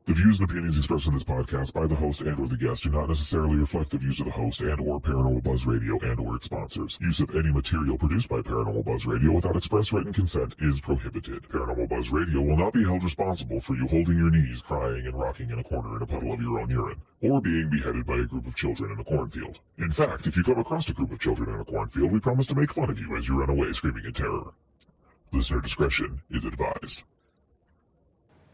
The views and opinions expressed in this podcast by the host and or the guest do not necessarily reflect the views of the host and or Paranormal Buzz Radio and or its sponsors. Use of any material produced by Paranormal Buzz Radio without express written consent is prohibited. Paranormal Buzz Radio will not be held responsible for you holding your knees, crying, and rocking in a corner in a puddle of your own urine, or being beheaded by a group of children in a cornfield. In fact, if you come across a group of children in a cornfield, we promise to make fun of you as you run away screaming in terror. Listener discretion is advised.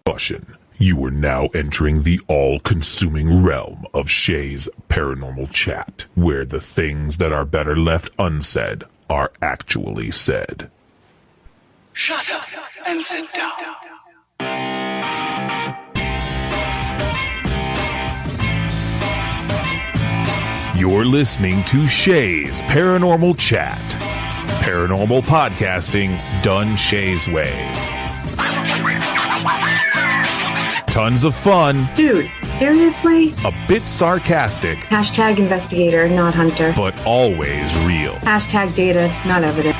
Caution. You are now entering the all-consuming realm of Shay's Paranormal Chat, where the things that are better left unsaid are actually said. Shut up and sit down. You're listening to Shay's Paranormal Chat. Paranormal podcasting done Shay's way. Tons of fun. Dude, seriously? A bit sarcastic. Hashtag investigator, not hunter. But always real. Hashtag data, not evidence.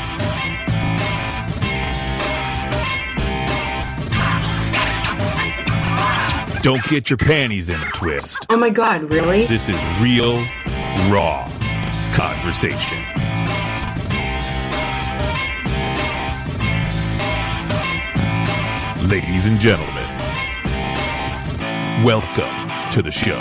Don't get your panties in a twist. Oh my god, really? This is real, raw conversation. Ladies and gentlemen, welcome to the show.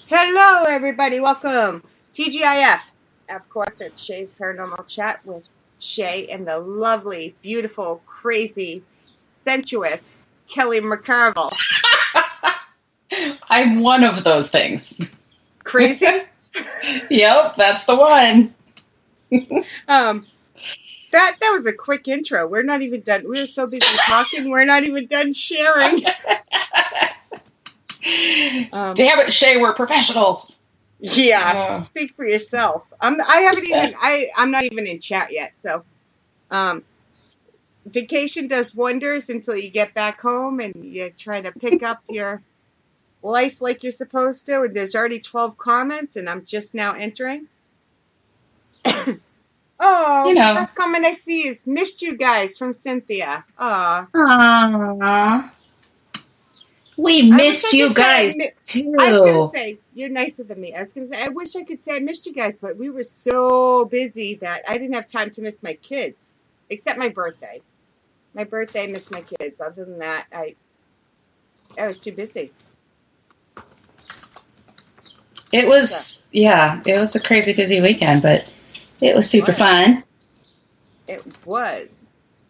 Hello, everybody. Welcome. TGIF. Of course, it's Shay's Paranormal Chat with Shay and the lovely, beautiful, crazy, sensuous Kelly McCarville. I'm one of those things. Crazy? Yep, that's the one. That was a quick intro. We're not even done. We were so busy talking, we're not even done sharing. Damn it, Shay, we're professionals. Yeah, speak for yourself. I'm not even in chat yet. So, vacation does wonders until you get back home and you try to pick up your life like you're supposed to. And there's already 12 comments, and I'm just now entering. The first comment I see is "missed you guys" from Cynthia. Aww. We missed you guys, too. I was going to say, you're nicer than me. I was going to say, I wish I could say I missed you guys, but we were so busy that I didn't have time to miss my kids, except my birthday. My birthday, I missed my kids. Other than that, I was too busy. It was a crazy busy weekend, but it was super fun. It was.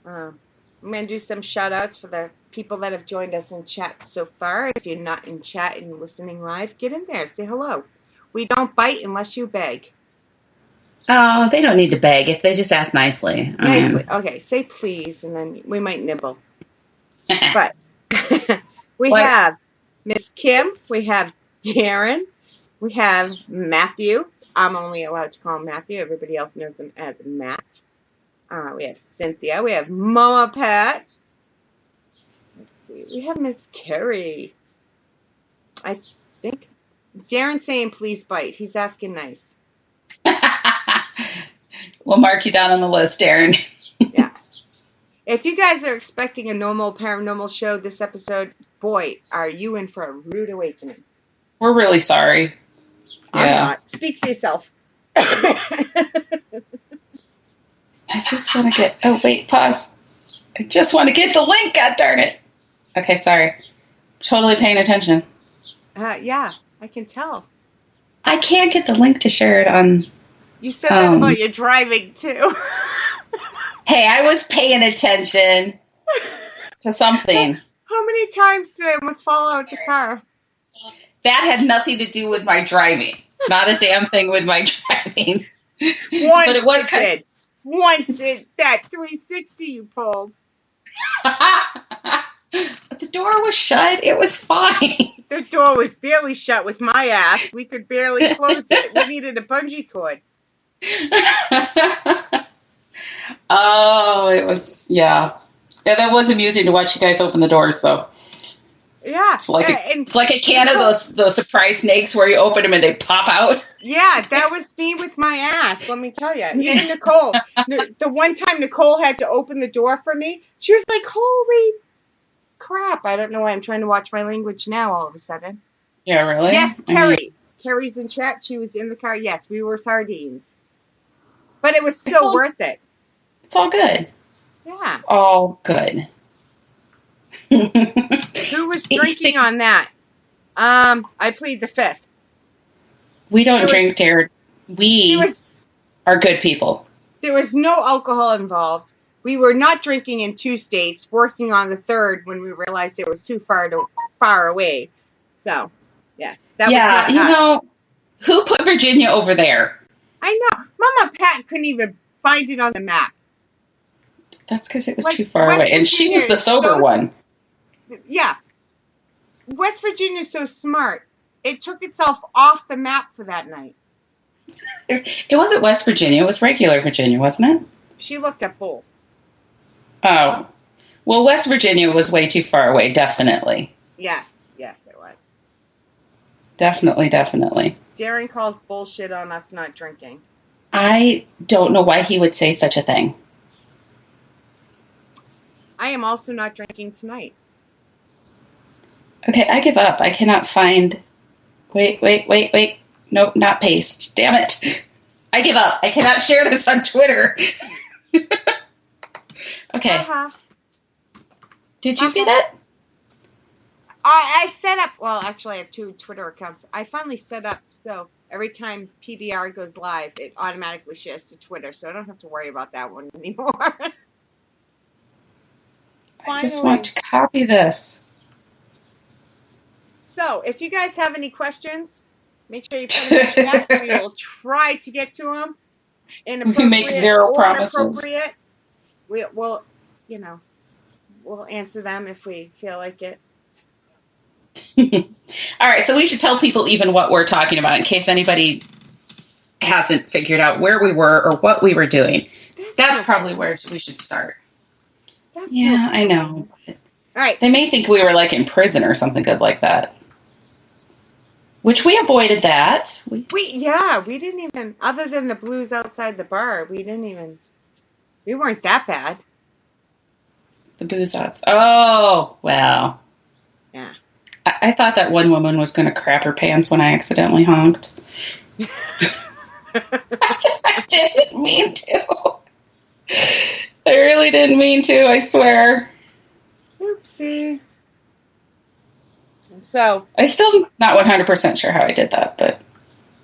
I'm going to do some shout-outs for the people that have joined us in chat so far. If you're not in chat and listening live, get in there. Say hello. We don't bite unless you beg. Oh, they don't need to beg if they just ask nicely. Nicely. Okay, say please, and then we might nibble. But we have Miss Kim. We have Darren. We have Matthew. I'm only allowed to call him Matthew. Everybody else knows him as Matt. We have Cynthia. We have Mama Pat. Let's see. We have Miss Carrie. I think Darren's saying please bite. He's asking nice. We'll mark you down on the list, Darren. Yeah. If you guys are expecting a normal paranormal show this episode, boy, are you in for a rude awakening. We're really sorry. I'm not. Speak for yourself. I just want to get... Oh, wait, pause. I just want to get the link, god darn it. Okay, sorry. Totally paying attention. Yeah, I can tell. I can't get the link to share it on... You said that about your driving, too. Hey, I was paying attention to something. How many times did I almost fall out of the car? That had nothing to do with my driving. Not a damn thing with my driving. Once but it was kind of... Once that 360 you pulled. But the door was shut. It was fine. The door was barely shut with my ass. We could barely close it. We needed a bungee cord. Oh, it was, yeah. Yeah, that was amusing to watch you guys open the doors, so. Yeah. It's like a can of those surprise snakes where you open them and they pop out. Yeah, that was me with my ass, let me tell you. Even Nicole, the one time Nicole had to open the door for me, she was like, holy crap. I don't know why I'm trying to watch my language now all of a sudden. Yeah, really? Yes, Carrie. Carrie's in chat. She was in the car. Yes, we were sardines. But it was so worth it. It's all good. Yeah. All good. Who was drinking on that? I plead the fifth. We don't drink, Jared. We are good people. There was no alcohol involved. We were not drinking in 2 states, working on the third when we realized it was too far away. So, yes. That was not us. Know, who put Virginia over there? I know. Mama Pat couldn't even find it on the map. That's because it was too far away. And she was the sober one. Yeah. West Virginia's so smart. It took itself off the map for that night. It wasn't West Virginia. It was regular Virginia, wasn't it? She looked at both. Oh. Well, West Virginia was way too far away, definitely. Yes. Yes, it was. Definitely. Darren calls bullshit on us not drinking. I don't know why he would say such a thing. I am also not drinking tonight. Okay, I give up. I cannot find... Wait. Nope, not paste. Damn it. I give up. I cannot share this on Twitter. Okay. Uh-huh. Did you get it? I set up... Well, actually, I have 2 Twitter accounts. I finally set up so every time PBR goes live, it automatically shares to Twitter, so I don't have to worry about that one anymore. I just want to copy this. So, if you guys have any questions, make sure you put them in the chat. We will try to get to them. We make 0 promises. We'll answer them if we feel like it. All right, so we should tell people even what we're talking about in case anybody hasn't figured out where we were or what we were doing. That's probably where we should start. I know. All right. They may think we were like in prison or something good like that. Which we avoided that. We didn't even, other than the blues outside the bar, we weren't that bad. The booze outs. Oh, well. Yeah. I thought that one woman was going to crap her pants when I accidentally honked. I didn't mean to. I really didn't mean to, I swear. Oopsie. So I'm still not 100% sure how I did that, but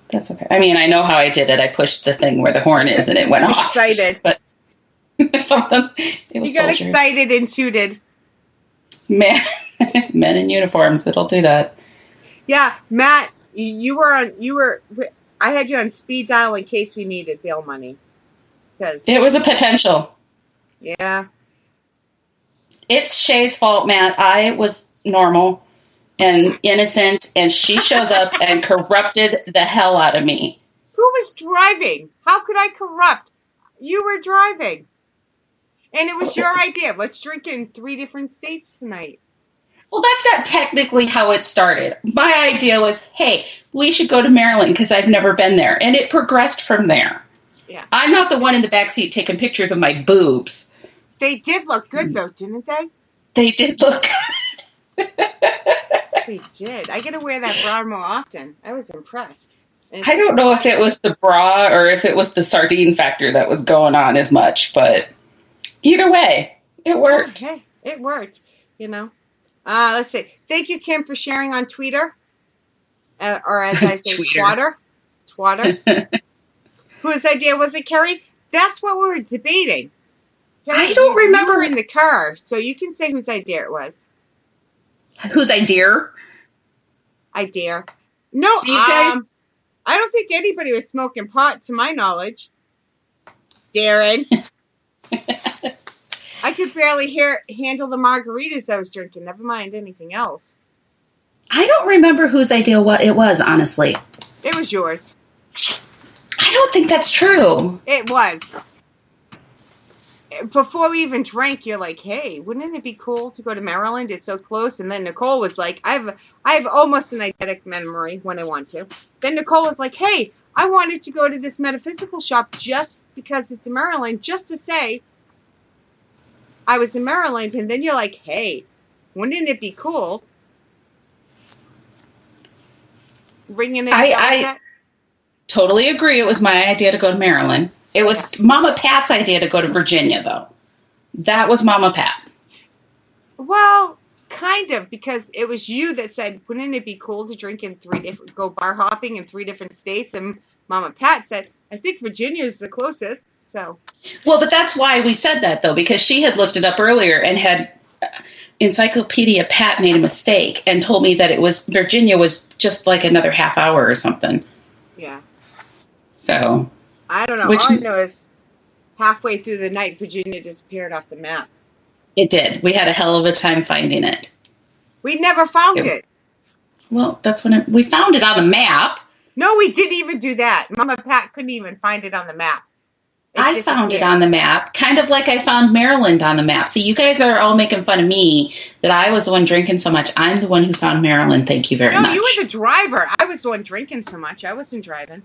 that's okay. I mean, I know how I did it. I pushed the thing where the horn is and it went off. Excited. But something. It was you got soldiers. excited and tooted. Men in uniforms, it'll do that. Yeah, Matt, I had you on speed dial in case we needed bail money. It was a potential. Yeah. It's Shay's fault, Matt. I was normal and innocent, and she shows up and corrupted the hell out of me. Who was driving? How could I corrupt? You were driving. And it was your idea. Let's drink in 3 different states tonight. Well, that's not technically how it started. My idea was, hey, we should go to Maryland because I've never been there. And it progressed from there. Yeah. I'm not the one in the backseat taking pictures of my boobs. They did look good, though, didn't they? They did look good. They did. I got to wear that bra more often. I was impressed. I don't know if it was the bra or if it was the sardine factor that was going on as much, but either way, it worked. Hey, it worked, Let's see. Thank you, Kim, for sharing on Twitter. Or as I say, Twatter. Whose idea was it, Kerry? That's what we were debating. Kerry, I don't remember. You were in the car, so you can say whose idea it was. Whose idea? Idea. No, do you guys? I don't think anybody was smoking pot, to my knowledge. Darren. I I could barely handle the margaritas I was drinking. Never mind anything else. I don't remember whose idea it was, honestly. It was yours. I don't think that's true. It was. Before we even drank, you're like, hey, wouldn't it be cool to go to Maryland? It's so close. And then Nicole was like, I have almost an eidetic memory when I want to. Then Nicole was like, hey, I wanted to go to this metaphysical shop just because it's in Maryland, just to say I was in Maryland. And then you're like, hey, wouldn't it be cool? Ringing it. I totally agree. It was my idea to go to Maryland. It was Mama Pat's idea to go to Virginia, though. That was Mama Pat. Well, kind of, because it was you that said, wouldn't it be cool to drink in go bar hopping in 3 different states? And Mama Pat said, I think Virginia is the closest. So. Well, but that's why we said that, though, because she had looked it up earlier and had Encyclopedia Pat made a mistake and told me that Virginia was just like another half hour or something. Yeah. So. I don't know. All I know is halfway through the night, Virginia disappeared off the map. It did. We had a hell of a time finding it. We never found it. Well, that's when we found it on the map. No, we didn't even do that. Mama Pat couldn't even find it on the map. I found it on the map, kind of like I found Maryland on the map. See, you guys are all making fun of me that I was the one drinking so much. I'm the one who found Maryland. Thank you very much. No, you were the driver. I was the one drinking so much. I wasn't driving.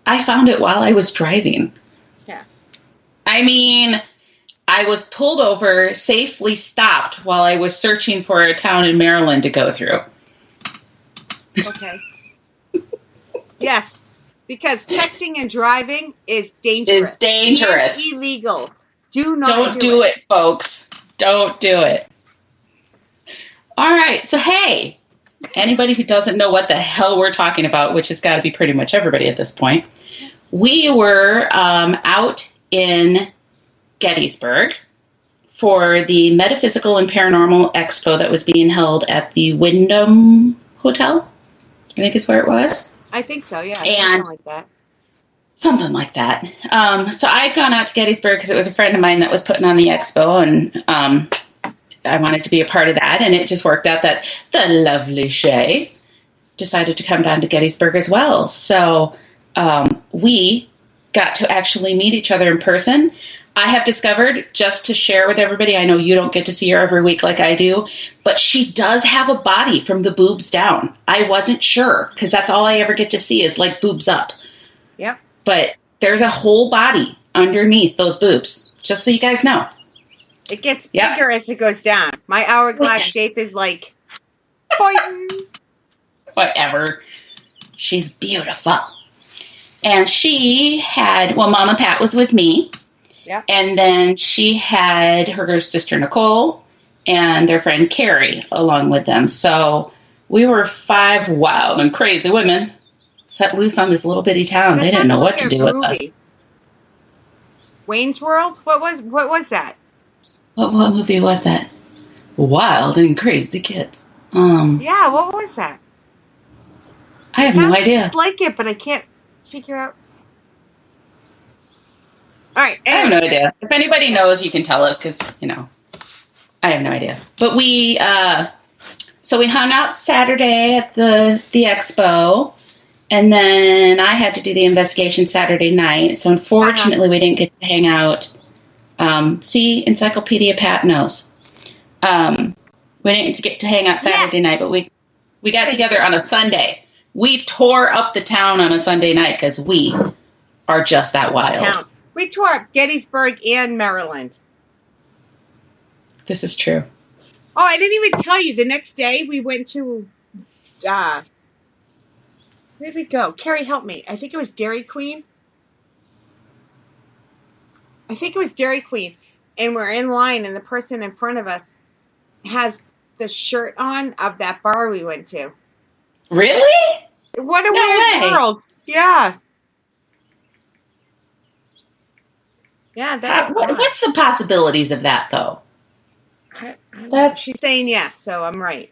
I found it while I was driving. Yeah. I mean, I was pulled over, safely stopped while I was searching for a town in Maryland to go through. Okay. Yes, because texting and driving is dangerous. It's dangerous. It's illegal. Don't do it, folks. Don't do it. All right. So, hey, anybody who doesn't know what the hell we're talking about, which has got to be pretty much everybody at this point, we were out in Gettysburg for the Metaphysical and Paranormal Expo that was being held at the Wyndham Hotel, I think is where it was. I think so, yeah. And something like that. Something like that. So I'd gone out to Gettysburg because it was a friend of mine that was putting on the expo, and I wanted to be a part of that, and it just worked out that the lovely Shay decided to come down to Gettysburg as well. So we got to actually meet each other in person. I have discovered, just to share with everybody, I know you don't get to see her every week like I do, but she does have a body from the boobs down. I wasn't sure, because that's all I ever get to see is like boobs up. Yep. But there's a whole body underneath those boobs, just so you guys know. It gets bigger as it goes down. My hourglass shape is like, boing. Whatever. She's beautiful. And she had, Mama Pat was with me. Yep. And then she had her sister Nicole and their friend Carrie along with them. So we were 5 wild and crazy women set loose on this little bitty town. They didn't know what to do with us. Wayne's World? What was that? What movie was that? Wild and Crazy Kids. Yeah, what was that? I have no idea. I just like it, but I can't figure out. All right. I have no idea. If anybody knows, you can tell us, because, I have no idea. But so we hung out Saturday at the expo, and then I had to do the investigation Saturday night. So unfortunately, we didn't get to hang out. See, Encyclopedia Pat knows. We didn't get to hang out Saturday night, but we got together on a Sunday. We tore up the town on a Sunday night because we are just that wild. We tore up Gettysburg and Maryland. This is true. Oh, I didn't even tell you. The next day we went to, where did we go? Carrie, help me. I think it was Dairy Queen. And we're in line, and the person in front of us has the shirt on of that bar we went to. Really? What a weird world. Yeah. Yeah, that was what's the possibilities of that, though? She's saying yes, so I'm right.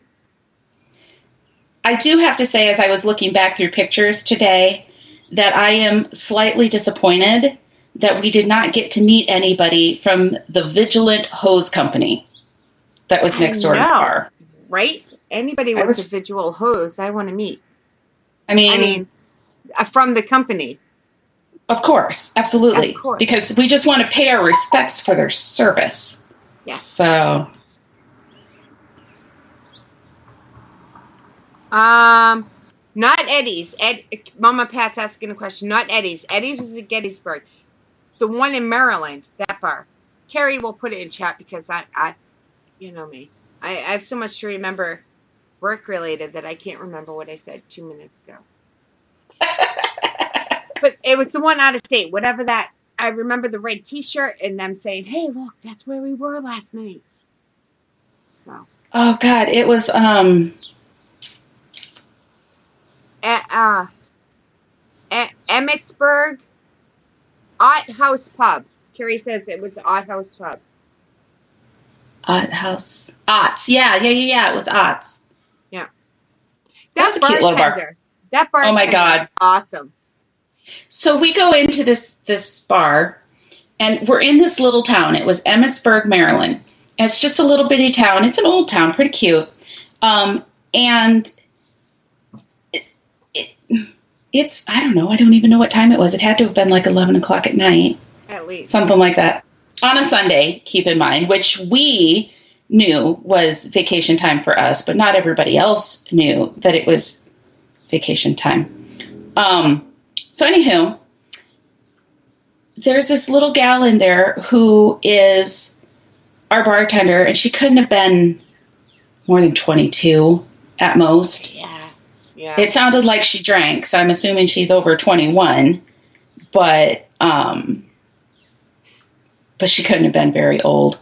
I do have to say, as I was looking back through pictures today, that I am slightly disappointed that we did not get to meet anybody from the Vigilant Hose Company that was next door to the bar. Right? Anybody with a visual hose, I want to meet. I mean, from the company. Of course, absolutely. Of course. Because we just want to pay our respects for their service. Yes. So. Not Eddie's. Mama Pat's asking a question. Not Eddie's. Eddie's was at Gettysburg. The one in Maryland, that bar. Carrie will put it in chat because I you know me. I have so much to remember work related that I can't remember what I said 2 minutes ago. But it was the one out of state. Whatever that, I remember the red t-shirt and them saying, "Hey, look, that's where we were last night." So. Oh God, it was at Emmitsburg Ott House Pub. Carrie says it was Ott House Pub. Ott House. Ott's. Yeah. It was Ott's. Yeah. That was a cute little bar. That bartender. Oh my God. Awesome. So we go into this bar, and we're in this little town. It was Emmitsburg, Maryland. And it's just a little bitty town. It's an old town, pretty cute. And it's, I don't know. I don't even know what time it was. It had to have been like 11 o'clock at night. At least. Something like that. On a Sunday, keep in mind, which we knew was vacation time for us, but not everybody else knew that it was vacation time. So anywho, there's this little gal in there who is our bartender, and she couldn't have been more than 22 at most. Yeah. It sounded like she drank, so I'm assuming she's over 21, but she couldn't have been very old.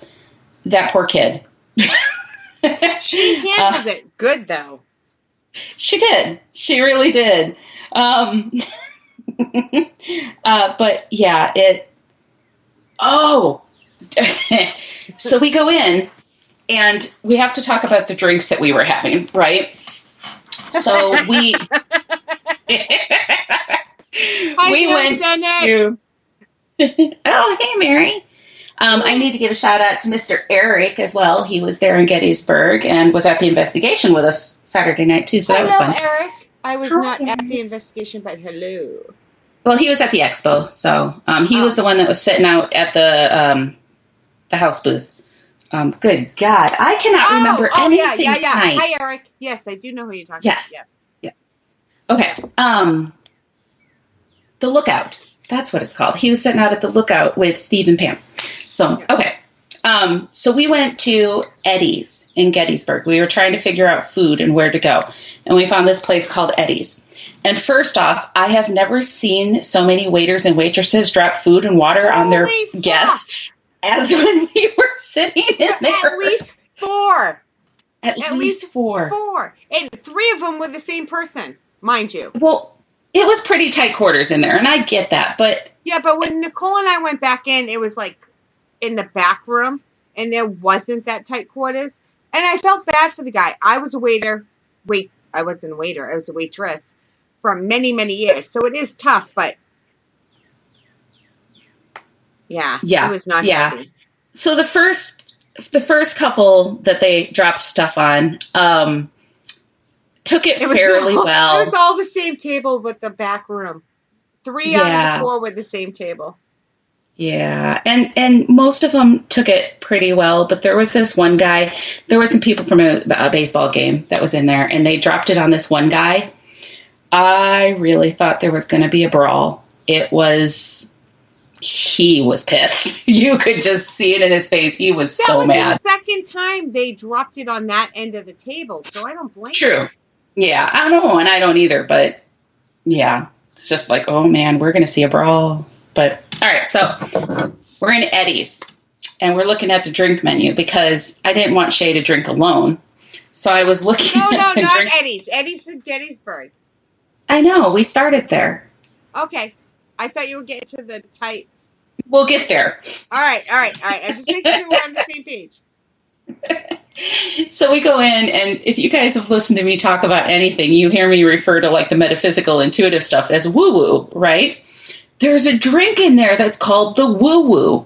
That poor kid. She handled it good, though. She did. She really did. But yeah, so we go in and we have to talk about the drinks that we were having, right? So we went to, oh, hey, Mary. I need to give a shout out to Mr. Eric as well. He was there in Gettysburg and was at the investigation with us Saturday night too. So that was fun. Eric. I was not at the investigation, but hello. Well, he was at the expo, so he was the one that was sitting out at the house booth. Good God, I cannot remember anything tonight. Hi, Eric. Yes, I do know who you're talking about. Yes. Okay. The Lookout. That's what it's called. He was sitting out at the Lookout with Steve and Pam. So, okay. So we went to Eddie's in Gettysburg. We were trying to figure out food and where to go. And we found this place called Eddie's. And first off, I have never seen so many waiters and waitresses drop food and water on their guests as when we were sitting in there. At least four. At least four. And 3 of them were the same person, mind you. Well, it was pretty tight quarters in there, and I get that, but... Yeah, but when Nicole and I went back in, it was like in the back room, and there wasn't that tight quarters. And I felt bad for the guy. I was a waiter. I wasn't a waiter. I was a waitress for many, many years. So it is tough, but... Yeah, it was not happy. So the first couple that they dropped stuff on took it fairly well. It was all the same table with the back room. 3 out of the 4 were the same table. Yeah, and most of them took it pretty well, but there was this one guy, there were some people from a baseball game that was in there, and they dropped it on this one guy. I really thought there was going to be a brawl. He was pissed. You could just see it in his face. He was so mad. That was the second time they dropped it on that end of the table, so I don't blame True. Yeah, I don't know, and I don't either, but yeah, it's just like, oh man, we're going to see a brawl. But, all right, so we're in Eddie's, and we're looking at the drink menu because I didn't want Shay to drink alone. So I was looking at the drink. No, not Eddie's. Eddie's in Gettysburg. I know. We started there. Okay. I thought you would get to the tight. We'll get there. All right. I'm just making sure we're on the same page. So we go in, and if you guys have listened to me talk about anything, you hear me refer to like the metaphysical, intuitive stuff as woo-woo, right? there's a drink in there that's called the Woo Woo.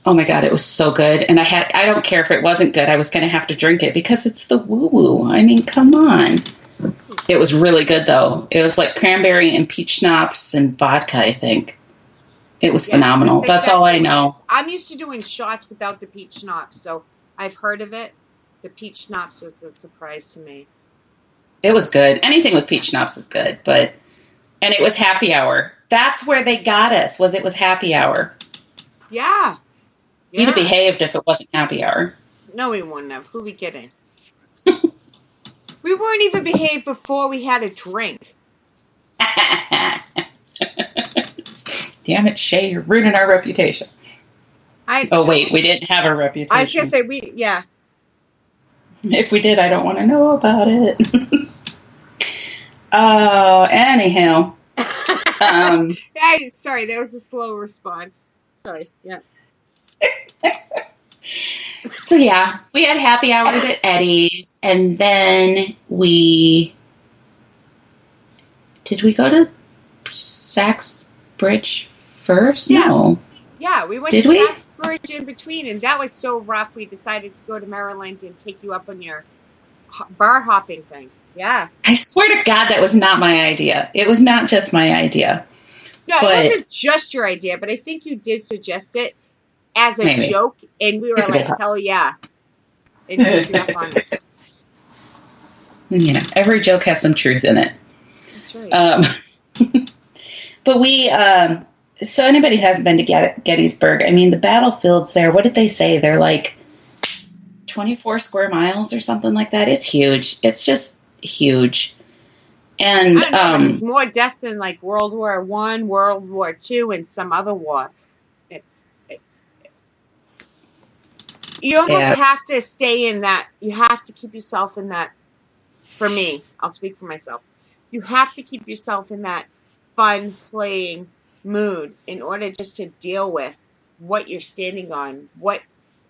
Oh my God, it was so good. And I don't care if it wasn't good. I was going to have to drink it because it's the Woo Woo. I mean, come on. It was really good, though. It was like cranberry and peach schnapps and vodka, I think. It was phenomenal. That's all I know. I'm used to doing shots without the peach schnapps, so I've heard of it. The peach schnapps was a surprise to me. It was good. Anything with peach schnapps is good, and it was happy hour. That's where they got us, it was happy hour. Yeah. We'd have behaved if it wasn't happy hour. No, we wouldn't have. Who we kidding? We weren't even behaved before we had a drink. Damn it, Shay, you're ruining our reputation. Oh, wait, we didn't have a reputation. I was going to say, yeah. If we did, I don't want to know about it. Oh, anyhow. Sorry, that was a slow response. Sorry, yeah. So, yeah, we had happy hours at Eddie's, and then did we go to Sachs Bridge first? Yeah. No. Yeah, we went to Sachs Bridge in between, and that was so rough we decided to go to Maryland and take you up on your bar hopping thing. Yeah. I swear to God, that was not my idea. It was not just my idea. No, it wasn't just your idea, but I think you did suggest it as a joke, and we were like, hell yeah. And took you up on it. You know, every joke has some truth in it. That's right. But so anybody who hasn't been to Gettysburg, I mean, the battlefields there, what did they say? They're like 24 square miles or something like that. It's huge. It's just huge. And I don't know, there's more deaths than like World War I, World War II, and some other war. It's you almost have to stay in that. You have to keep yourself in that. For me, I'll speak for myself. You have to keep yourself in that fun playing mood in order just to deal with what you're standing on, what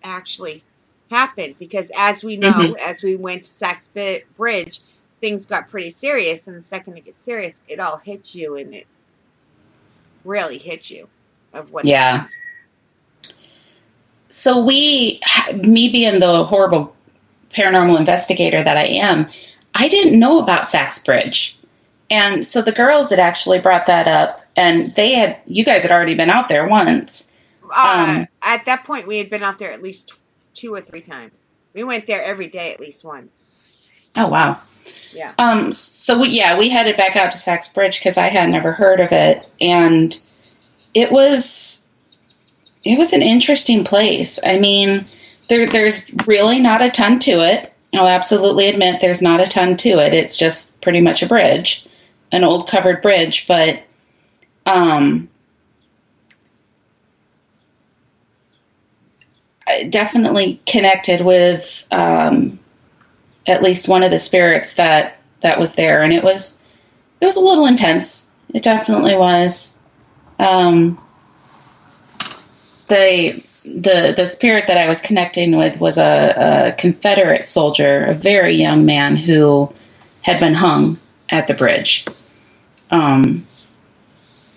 actually happened. Because as we know, as we went to Sachs Bridge, things got pretty serious. And the second it gets serious, it all hits you, and it really hits you of what happened. So me being the horrible paranormal investigator that I am, I didn't know about Sachs Bridge. And so the girls had actually brought that up, and you guys had already been out there once. At that point, we had been out there at least 2 or 3 times. We went there every day at least once. Oh, wow. Yeah. So we headed back out to Sachs Bridge because I had never heard of it. And it was an interesting place. I mean, there's really not a ton to it. I'll absolutely admit there's not a ton to it. It's just pretty much a bridge, an old covered bridge. But I definitely connected with at least one of the spirits that was there, and it was a little intense. It definitely was. The spirit that I was connecting with was a Confederate soldier, a very young man who had been hung at the bridge.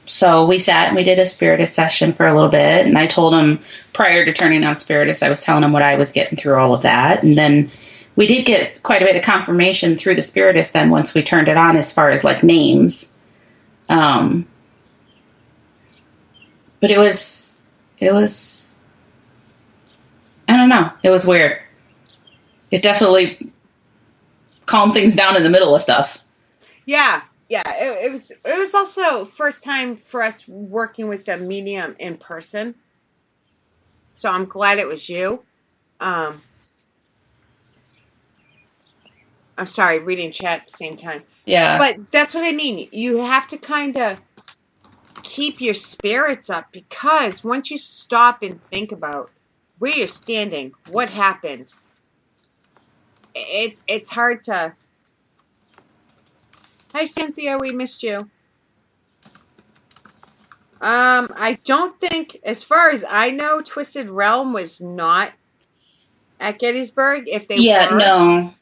So we sat and we did a spiritist session for a little bit, and I told him prior to turning on spiritist, I was telling him what I was getting through all of that, and then we did get quite a bit of confirmation through the spiritist then once we turned it on as far as like names. But it was, I don't know. It was weird. It definitely calmed things down in the middle of stuff. Yeah. Yeah. It was also first time for us working with the medium in person. So I'm glad it was you. I'm sorry, reading chat at the same time. Yeah. But that's what I mean. You have to kind of keep your spirits up, because once you stop and think about where you're standing, what happened, it's hard to... Hi, Cynthia, we missed you. I don't think, as far as I know, Twisted Realm was not at Gettysburg. If they were, no.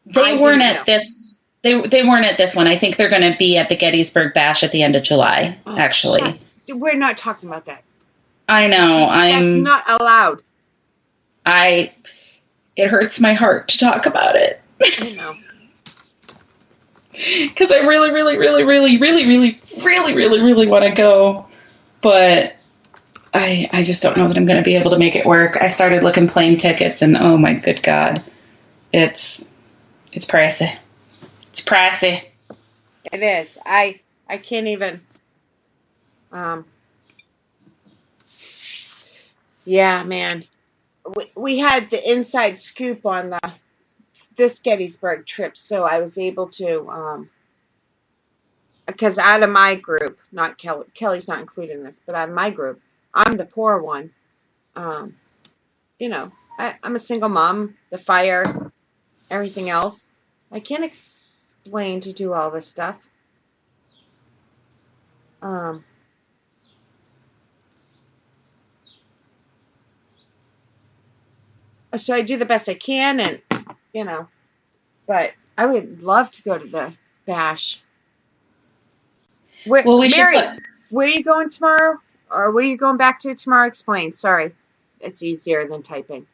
They weren't at this. They weren't at this one. I think they're going to be at the Gettysburg Bash at the end of July, actually. we're not talking about that. I know. That's not allowed. It hurts my heart to talk about it. I know. Because I really, really, really, really, really, really, really, really, really want to go. But I just don't know that I'm going to be able to make it work. I started looking plane tickets, and oh my good God. It's pricey. It's pricey. It is. I can't even. Yeah, man. We had the inside scoop on this Gettysburg trip, so I was able to, because out of my group, not Kelly's not included in this, but out of my group, I'm the poor one. You know, I'm a single mom, the fire, everything else. I can't explain to do all this stuff. So I do the best I can, and, you know, but I would love to go to the bash. Mary, where are you going tomorrow? Or where are you going back to tomorrow? Explain. Sorry. It's easier than typing.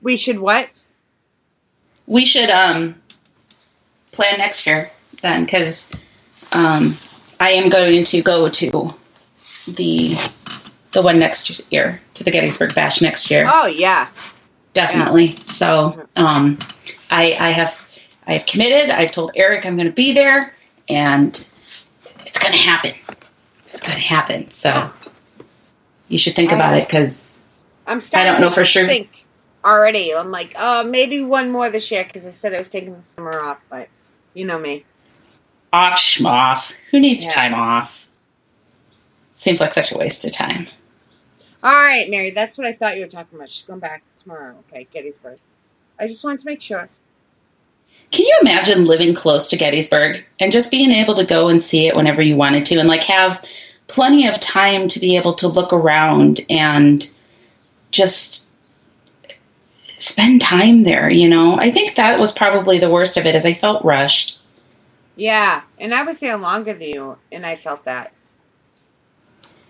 We should what? We should plan next year then, because I am going to go to the one next year, to the Gettysburg Bash next year. Oh yeah, definitely. Yeah. So I have committed. I've told Eric I'm going to be there, and it's going to happen. It's going to happen. So you should think about it, because I don't know for sure. Think already. I'm like, oh, maybe one more this year, because I said I was taking the summer off, but you know me. Off schmoff. Who needs time off? Seems like such a waste of time. All right, Mary, that's what I thought you were talking about. She's going back tomorrow. Okay, Gettysburg. I just wanted to make sure. Can you imagine living close to Gettysburg and just being able to go and see it whenever you wanted to, and like have plenty of time to be able to look around and just spend time there, you know? I think that was probably the worst of it, is I felt rushed. Yeah, and I was there longer than you, and I felt that.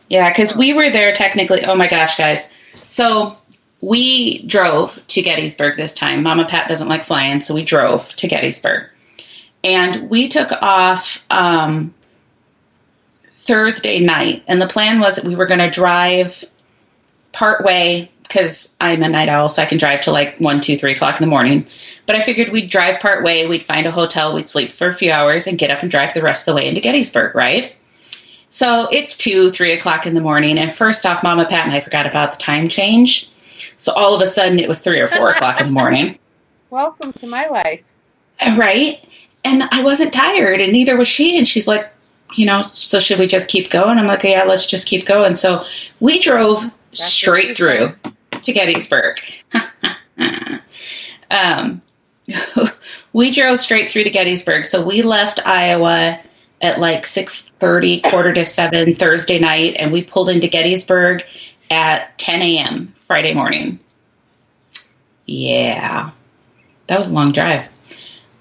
Yeah, because we were there technically. Oh my gosh, guys. So we drove to Gettysburg this time. Mama Pat doesn't like flying, so we drove to Gettysburg. And we took off Thursday night. And the plan was that we were going to drive part way, because I'm a night owl, so I can drive till like 1, 2, 3 o'clock in the morning. But I figured we'd drive part way, we'd find a hotel, we'd sleep for a few hours, and get up and drive the rest of the way into Gettysburg, right? So it's 2, 3 o'clock in the morning, and first off, Mama Pat and I forgot about the time change. So all of a sudden, it was 3 or 4 o'clock in the morning. Welcome to my life. Right? And I wasn't tired, and neither was she. And she's like, you know, so should we just keep going? I'm like, yeah, let's just keep going. So we drove straight through to Gettysburg. We drove straight through to Gettysburg. So we left Iowa at like 6:30, 6:45 Thursday night, and we pulled into Gettysburg at 10 a.m. Friday morning. Yeah, that was a long drive.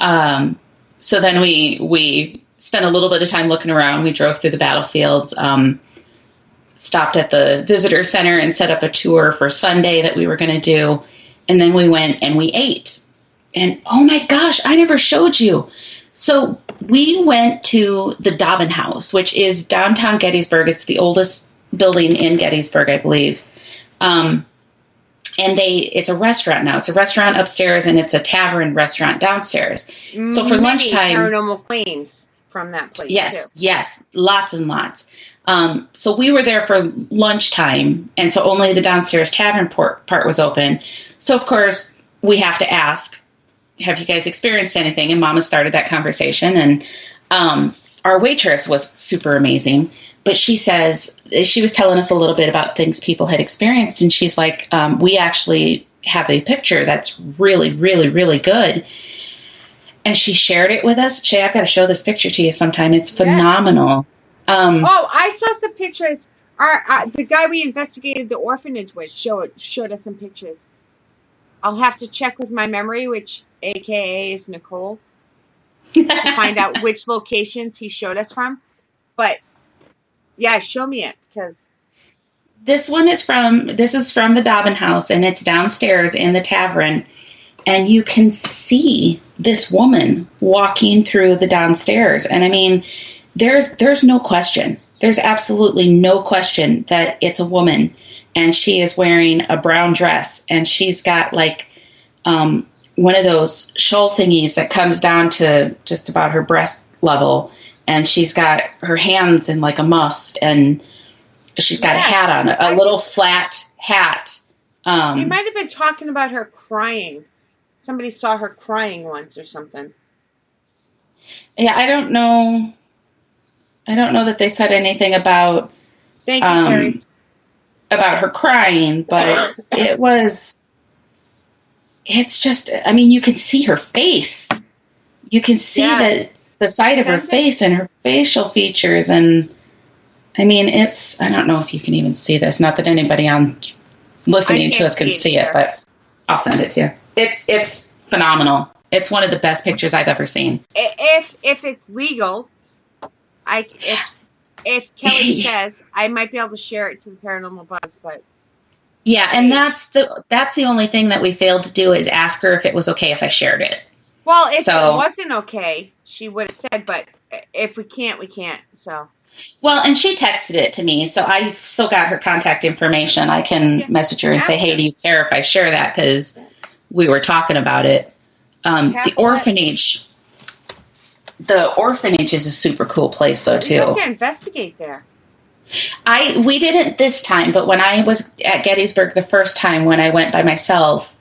So then we spent a little bit of time looking around. We drove through the battlefields, stopped at the visitor center and set up a tour for Sunday that we were going to do. And then we went and we ate. And oh my gosh, I never showed you. So we went to the Dobbin House, which is downtown Gettysburg. It's the oldest building in Gettysburg, I believe. And it's a restaurant now. It's a restaurant upstairs, and it's a tavern restaurant downstairs. So for lunchtime, paranormal claims from that place. Yes, too. Yes, lots and lots. So we were there for lunchtime, and so only the downstairs tavern part was open. So of course we have to ask, have you guys experienced anything? And Mama started that conversation, and our waitress was super amazing. But she says, she was telling us a little bit about things people had experienced, and she's like, we actually have a picture that's really, really, really good. And she shared it with us. Shay, I've got to show this picture to you sometime. It's phenomenal. Yes. I saw some pictures. The guy we investigated the orphanage with showed us some pictures. I'll have to check with my memory, which AKA is Nicole. to find out which locations he showed us from. But yeah, show me it, because this is from the Dobbin house, and it's downstairs in the tavern, and you can see this woman walking through the downstairs. And I mean, there's no question. There's absolutely no question that it's a woman, and she is wearing a brown dress, and she's got like one of those shawl thingies that comes down to just about her breast level, and she's got her hands in like a muff, and she's got a hat on, a little flat hat. You might have been talking about her crying. Somebody saw her crying once or something. Yeah, I don't know that they said anything about Thank you, Carrie. About her crying, but it's just, I mean, you can see her face. You can see that the side of her face and her facial features, and I mean, I don't know if you can even see this. Not that anybody on listening to us can see it, but I'll send it to you. It's phenomenal. It's one of the best pictures I've ever seen. If it's legal, if Kelly says, I might be able to share it to the Paranormal Buzz, but yeah, and that's the only thing that we failed to do is ask her if it was okay if I shared it. Well, if it wasn't okay, she would have said, but if we can't, we can't. So. Well, and she texted it to me, so I still got her contact information. I can message her and say, hey, do you care if I share that? Because we were talking about it. The orphanage is a super cool place, though, too. You have to investigate there. We didn't this time, but when I was at Gettysburg the first time, when I went by myself,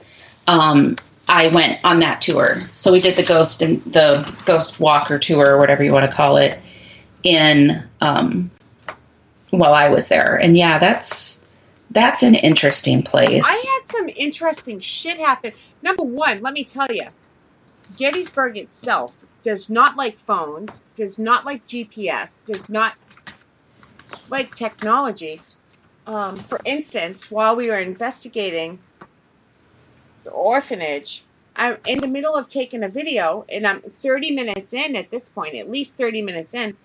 I went on that tour. So we did the ghost walker tour, or whatever you want to call it, while I was there. And yeah, that's an interesting place. I had some interesting shit happen. Number one, let me tell you, Gettysburg itself does not like phones, does not like GPS, does not like technology. For instance, while we were investigating the orphanage, I'm in the middle of taking a video, and I'm 30 minutes in at this point, at least 30 minutes in,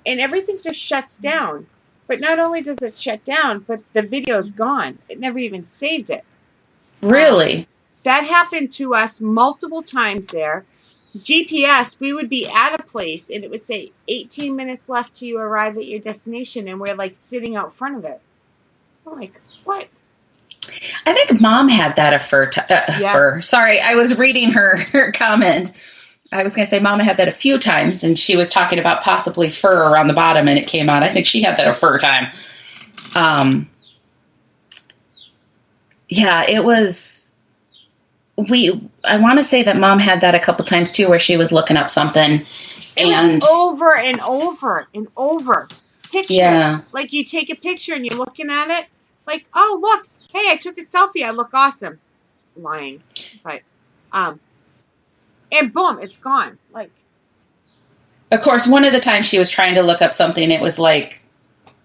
and everything just shuts down. But not only does it shut down, but the video's gone. It never even saved it. Really? That happened to us multiple times there. GPS, we would be at a place, and it would say 18 minutes left till you arrive at your destination, and we're like sitting out front of it. I'm like, what? I think Mom had that Sorry, I was reading her comment. I was going to say Mama had that a few times, and she was talking about possibly fur around the bottom, and it came out. I think she had that a fur time. Yeah, it was. I want to say that Mom had that a couple times too, where she was looking up something, and was over and over and over pictures. Yeah. Like you take a picture and you're looking at it, like, oh look, hey, I took a selfie, I look awesome. Lying, but and boom, it's gone. Like, of course, one of the times she was trying to look up something, it was like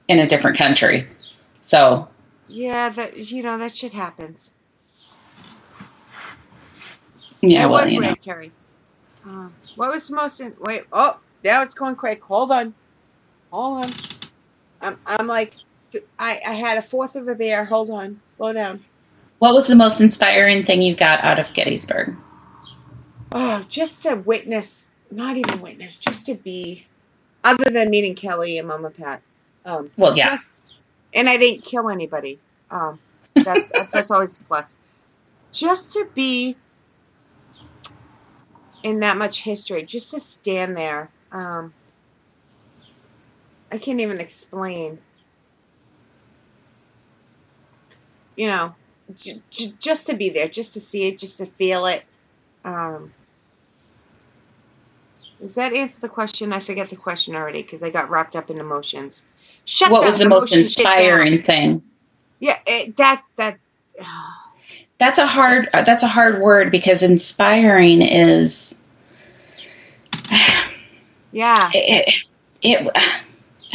in a different country. So yeah, that shit happens. Yeah, it was weird, Carrie. What was the most? Wait, oh, now it's going quick. Hold on. I'm like, I had a fourth of a beer. Hold on, slow down. What was the most inspiring thing you got out of Gettysburg? Oh, just to witness, not even witness, just to be, other than meeting Kelly and Mama Pat. Well, yeah. And I didn't kill anybody. That's always a plus. Just to be in that much history, just to stand there. I can't even explain. Just to be there, just to see it, just to feel it. Does that answer the question? I forget the question already because I got wrapped up in emotions. What was the most inspiring thing? Yeah, that's a hard word, because inspiring is. Yeah. I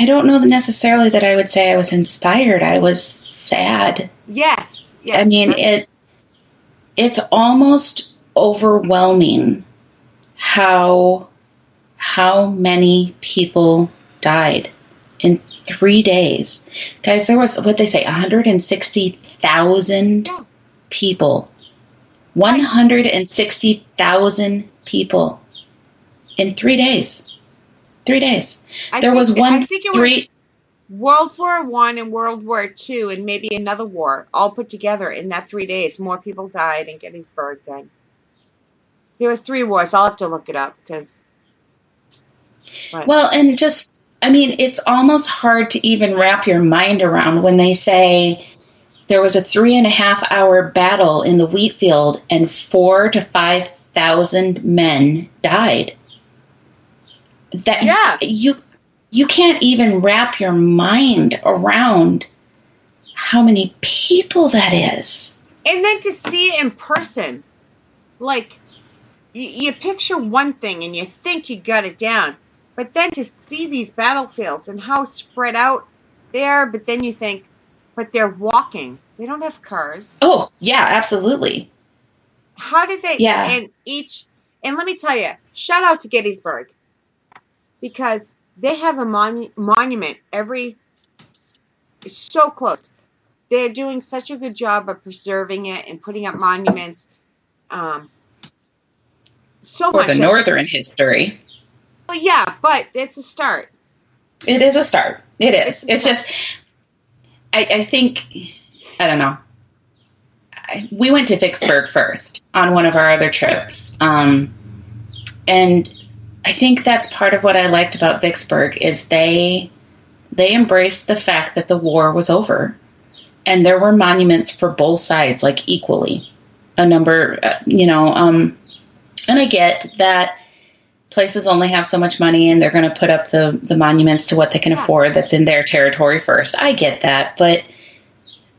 don't know necessarily that I would say I was inspired. I was sad. Yes. I mean, it's almost overwhelming how how many people died in 3 days. Guys, there was, what they say, 160,000 people. 160,000 people in 3 days. 3 days. I think it was World War One and World War Two and maybe another war all put together in that 3 days. More people died in Gettysburg then. There was 3 wars. I'll have to look it up because. Well, and just, I mean, it's almost hard to even wrap your mind around when they say there was a 3.5-hour battle in the wheat field and 4,000 to 5,000 men died. That you can't even wrap your mind around how many people that is. And then to see it in person, like you picture one thing and you think you got it down, but then to see these battlefields and how spread out they are, but then you think, but they're walking. They don't have cars. Oh, yeah, absolutely. How did they? Yeah. And let me tell you, shout out to Gettysburg, because they have a monument it's so close. They're doing such a good job of preserving it and putting up monuments. So for much the Northern history. Well, yeah, but it's a start. It is a start. It is. It's just, I think, I don't know. We went to Vicksburg first on one of our other trips. And I think that's part of what I liked about Vicksburg is they embraced the fact that the war was over. And there were monuments for both sides, like equally. A number, and I get that places only have so much money and they're going to put up the monuments to what they can afford that's in their territory first. I get that. But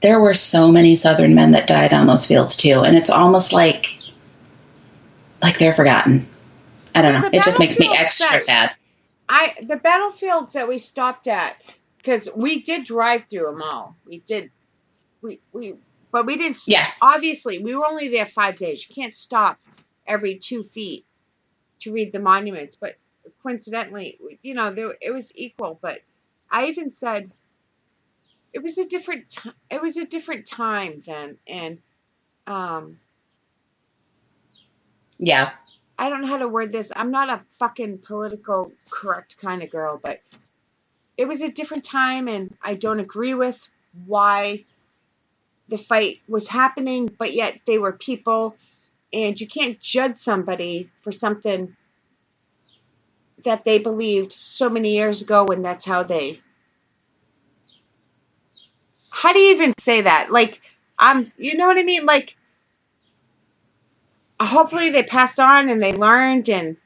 there were so many Southern men that died on those fields too. And it's almost like they're forgotten. I don't know. It just makes me extra sad. The battlefields that we stopped at, because we did drive through them all. We did. But we didn't. Yeah. Obviously, we were only there 5 days. You can't stop every 2 feet to read the monuments. But coincidentally, it was equal. But I even said it was a different time then, and yeah. I don't know how to word this. I'm not a fucking political correct kind of girl, but it was a different time, and I don't agree with why the fight was happening, but yet they were people, and you can't judge somebody for something that they believed so many years ago, and that's how do you even say that? Like, you know what I mean? Like, hopefully they passed on and they learned and.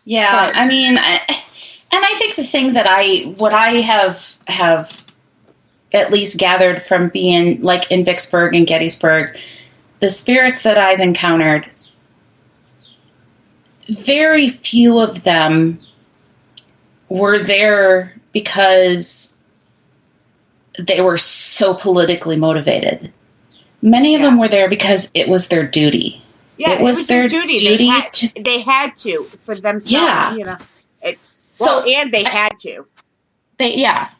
Yeah, I mean, and I think the thing that what I have at least gathered from being like in Vicksburg and Gettysburg, the spirits that I've encountered, very few of them were there because they were so politically motivated. Many of them were there because it was their duty. Yeah, it was their duty. They had to for themselves. Yeah. And they had to. They had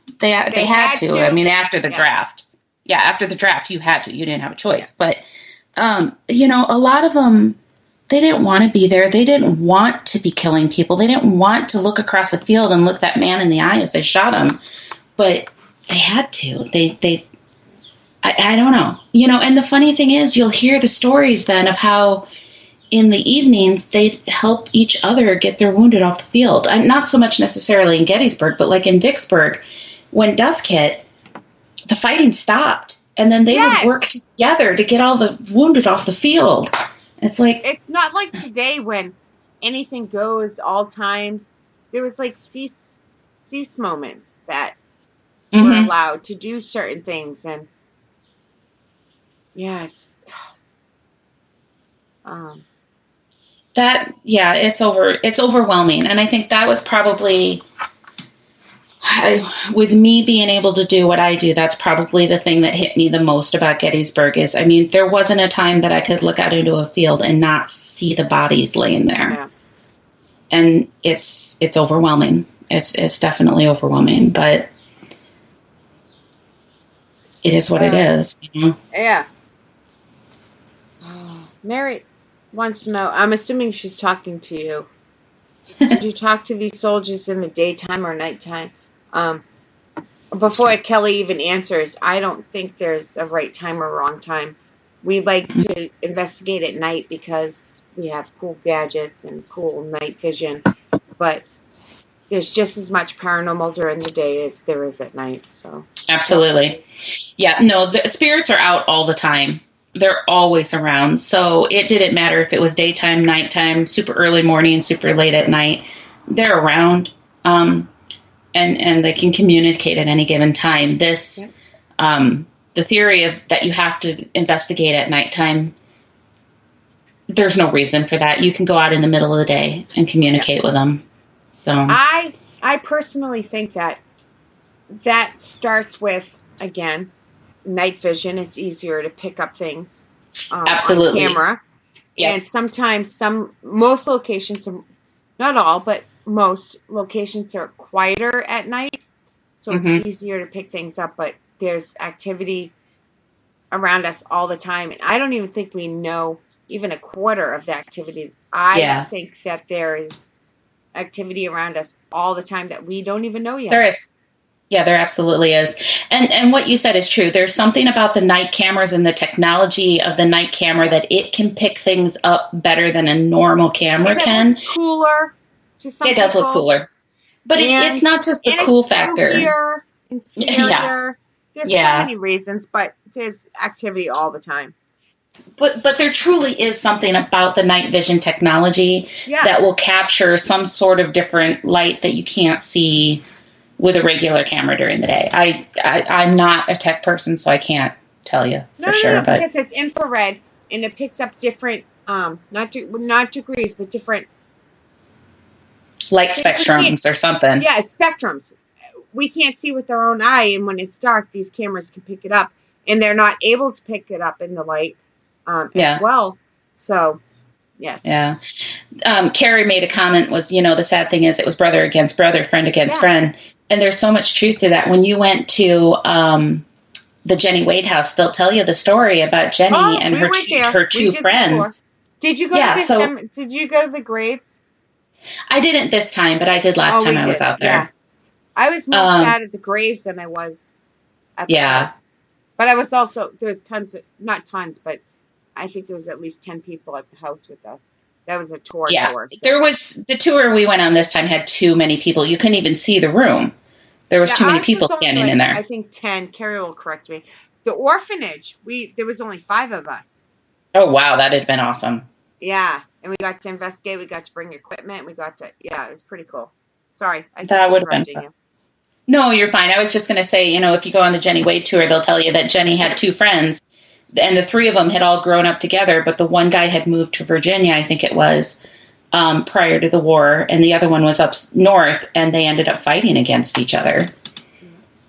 to. I mean, after the draft. Yeah, after the draft, you had to. You didn't have a choice. But, a lot of them, they didn't want to be there. They didn't want to be killing people. They didn't want to look across the field and look that man in the eye as they shot him. But they had to. I don't know. And the funny thing is, you'll hear the stories then of how in the evenings they'd help each other get their wounded off the field. Not so much necessarily in Gettysburg, but like in Vicksburg, when dusk hit, the fighting stopped. And then they would work together to get all the wounded off the field. It's like... It's not like today when anything goes all times. There was like cease moments that were allowed to do certain things. And yeah, it's... it's overwhelming. And I think that was probably with me being able to do what I do, that's probably the thing that hit me the most about Gettysburg is, I mean, there wasn't a time that I could look out into a field and not see the bodies laying there. Yeah. And it's overwhelming. It's definitely overwhelming, but it is what it is. You know? Yeah. Oh, Mary wants to know, I'm assuming she's talking to you. Did you talk to these soldiers in the daytime or nighttime? Before Kelly even answers, I don't think there's a right time or wrong time. We like to investigate at night because we have cool gadgets and cool night vision, but there's just as much paranormal during the day as there is at night. So absolutely. Yeah, no, the spirits are out all the time. They're always around. So it didn't matter if it was daytime, nighttime, super early morning, super late at night. They're around. And they can communicate at any given time. This, the theory of that you have to investigate at nighttime, there's no reason for that. You can go out in the middle of the day and communicate with them. So I personally think that starts with, again, night vision. It's easier to pick up things absolutely on camera. Yep. And sometimes most locations, not all, but most locations are quieter at night, so it's easier to pick things up, but there's activity around us all the time, and I don't even think we know even a quarter of the activity. I think that there is activity around us all the time that we don't even know yet. There is. Yeah, there absolutely is. And what you said is true. There's something about the night cameras and the technology of the night camera that it can pick things up better than a normal camera can. It looks cooler. It does look cooler. But it's not just the cool factor. And scarier. Yeah. There's so many reasons, but there's activity all the time. But there truly is something about the night vision technology that will capture some sort of different light that you can't see with a regular camera during the day. I'm not a tech person, so I can't tell you for sure. No, because it's infrared and it picks up different, not degrees, but different light spectrums or something. Yeah, spectrums. We can't see with our own eye, and when it's dark, these cameras can pick it up, and they're not able to pick it up in the light as well. So, yes. Yeah. Carrie made a comment was, the sad thing is it was brother against brother, friend against friend. And there's so much truth to that. When you went to the Jenny Wade house, they'll tell you the story about Jenny and her two friends. Did you go to did you go to the graves? I didn't this time, but I did last time I was out there. Yeah. I was more sad at the graves than I was at the house. But I was also, there was not tons, but I think there was at least 10 people at the house with us. That was a tour. So. There was, the tour we went on this time had too many people. You couldn't even see the room. There was too many people standing in there. I think 10. Carrie will correct me. The orphanage, there was only 5 of us. Oh, wow. That had been awesome. Yeah. And we got to investigate. We got to bring equipment. We got to, it was pretty cool. Sorry. That would have been fun. No, you're fine. I was just going to say, if you go on the Jenny Wade tour, they'll tell you that Jenny had 2 friends, and the 3 of them had all grown up together, but the one guy had moved to Virginia, I think it was, prior to the war, and the other one was up north, and they ended up fighting against each other.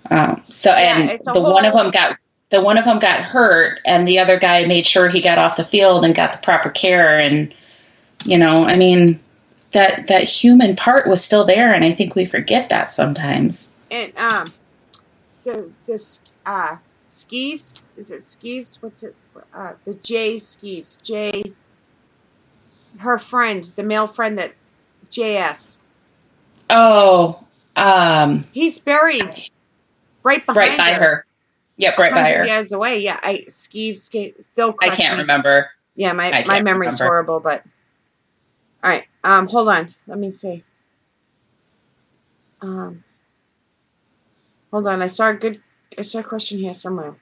One of them got hurt, and the other guy made sure he got off the field and got the proper care, and that human part was still there, and I think we forget that sometimes. And the Skeeves, is it Skeeves? What's it? The Jay Skeeves. Her friend, the male friend that JS. Oh, he's buried right by her. Yep, right by her. Yards away. Yeah, Skeeves. I can't remember. Yeah, my memory's horrible, but all right. Hold on. Let me see. Hold on. I saw a question here somewhere.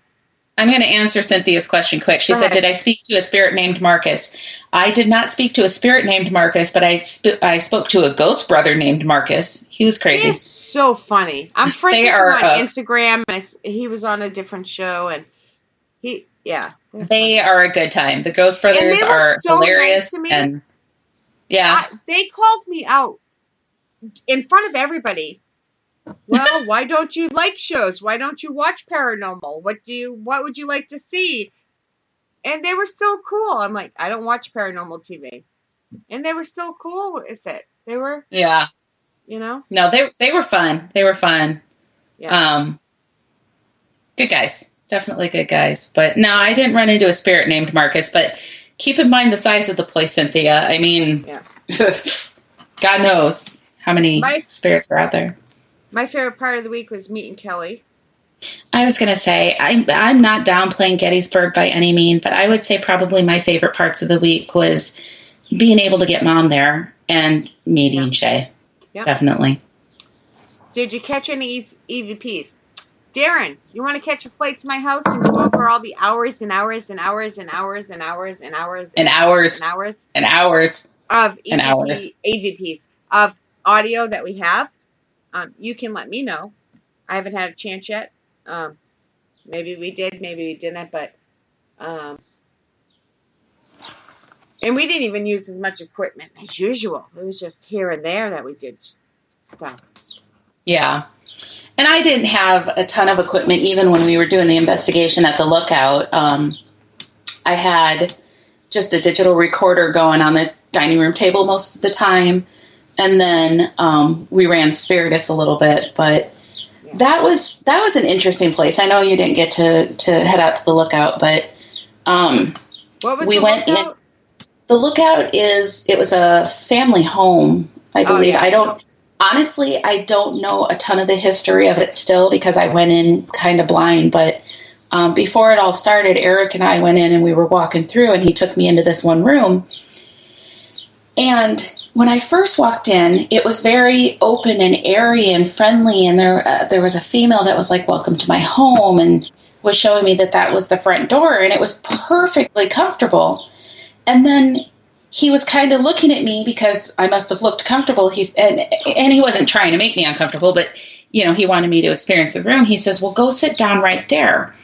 I'm going to answer Cynthia's question quick. She said, did I speak to a spirit named Marcus? I did not speak to a spirit named Marcus, but I spoke to a ghost brother named Marcus. He was crazy. He is so funny. I'm friends with him on Instagram, and he was on a different show, and they are a good time. The Ghost Brothers are so hilarious. Nice to me. And they called me out in front of everybody Well, why don't you like shows? Why don't you watch paranormal? What would you like to see? And they were so cool. I'm like, I don't watch paranormal TV. And they were so cool with it. They were, Yeah. No, they were fun. They were fun. Yeah. Good guys. Definitely good guys. But no, I didn't run into a spirit named Marcus, but keep in mind the size of the place, Cynthia. I mean, God knows how many spirits are out there. My favorite part of the week was meeting Kelly. I was going to say, I'm not downplaying Gettysburg by any means, but I would say probably my favorite parts of the week was being able to get Mom there and meeting Shay. Yeah. Definitely. Did you catch any EVPs? Darren, you want to catch a flight to my house and go over all the hours and hours and hours and hours and hours and hours and hours and hours and hours of EVPs of audio that we have? You can let me know. I haven't had a chance yet. Maybe we did, maybe we didn't, but and we didn't even use as much equipment as usual. It was just here and there that we did stuff. Yeah. And I didn't have a ton of equipment even when we were doing the investigation at the Lookout. I had just a digital recorder going on the dining room table most of the time. And then we ran Spiritus a little bit, but that was an interesting place. I know you didn't get to head out to the Lookout, but what was we went Lookout? The Lookout it was a family home, I believe. Oh, yeah. I don't know a ton of the history of it still because I went in kind of blind, but before it all started, Eric and I went in and we were walking through and he took me into this one room. And when I first walked in, it was very open and airy and friendly. And there was a female that was like, "Welcome to my home," and was showing me that was the front door. And it was perfectly comfortable. And then he was kind of looking at me because I must have looked comfortable. And he wasn't trying to make me uncomfortable, but he wanted me to experience the room. He says, "Well, go sit down right there."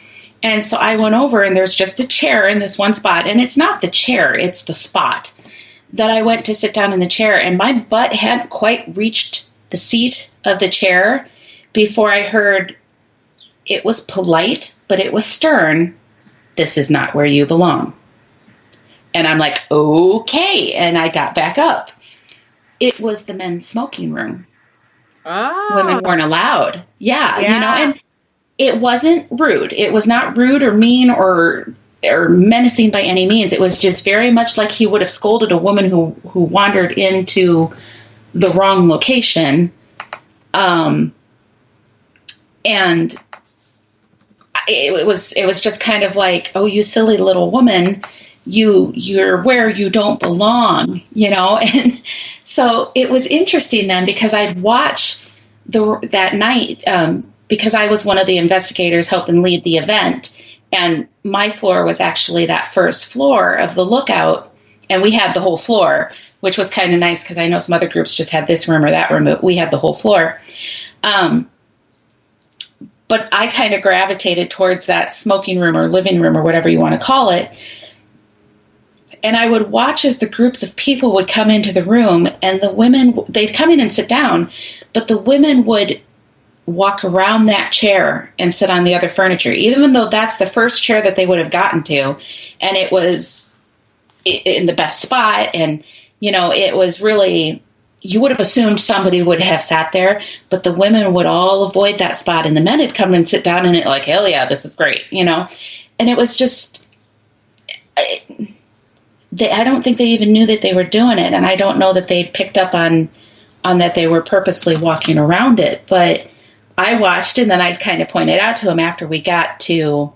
And so I went over and there's just a chair in this one spot. And it's not the chair, it's the spot that I went to sit down in the chair. And my butt hadn't quite reached the seat of the chair before I heard it was polite, but it was stern. "This is not where you belong." And I'm like, okay. And I got back up. It was the men's smoking room. Oh. Women weren't allowed. Yeah. And it wasn't rude. It was not rude or mean or menacing by any means. It was just very much like he would have scolded a woman who wandered into the wrong location. And it was just kind of like, "Oh, you silly little woman. You're where you don't belong," and so it was interesting then because I'd watch that night because I was one of the investigators helping lead the event, and my floor was actually that first floor of the Lookout, and we had the whole floor, which was kind of nice because I know some other groups just had this room or that room, but we had the whole floor. But I kind of gravitated towards that smoking room or living room or whatever you want to call it. And I would watch as the groups of people would come into the room, and the women, they'd come in and sit down, but the women would walk around that chair and sit on the other furniture, even though that's the first chair that they would have gotten to. And it was in the best spot. And, it was really, you would have assumed somebody would have sat there, but the women would all avoid that spot. And the men would come and sit down in it like, "Hell yeah, this is great," And it was just... I don't think they even knew that they were doing it, and I don't know that they'd picked up on that they were purposely walking around it. But I watched, and then I'd kind of point it out to them after we got to.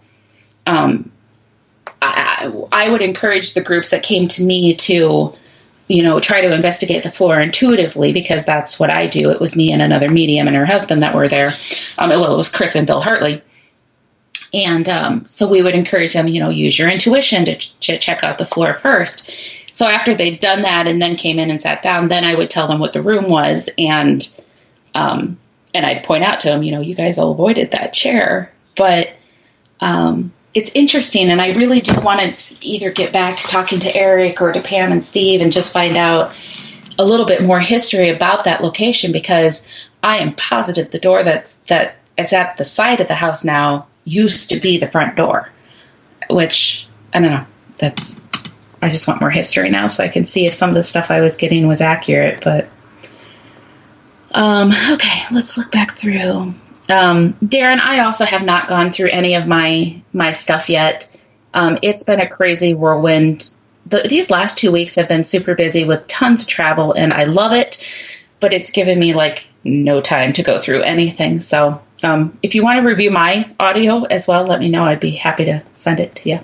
I would encourage the groups that came to me to, try to investigate the floor intuitively because that's what I do. It was me and another medium and her husband that were there. It was Chris and Bill Hartley. And so we would encourage them, use your intuition to check out the floor first. So after they'd done that and then came in and sat down, then I would tell them what the room was. And I'd point out to them, you guys all avoided that chair. But it's interesting. And I really do want to either get back talking to Eric or to Pam and Steve and just find out a little bit more history about that location, because I am positive the door that is at the side of the house now used to be the front door, which, I don't know, I just want more history now so I can see if some of the stuff I was getting was accurate, but, okay, let's look back through. Darren, I also have not gone through any of my stuff yet. It's been a crazy whirlwind. These last 2 weeks have been super busy with tons of travel, and I love it, but it's given me like no time to go through anything. So if you want to review my audio as well, let me know. I'd be happy to send it to you.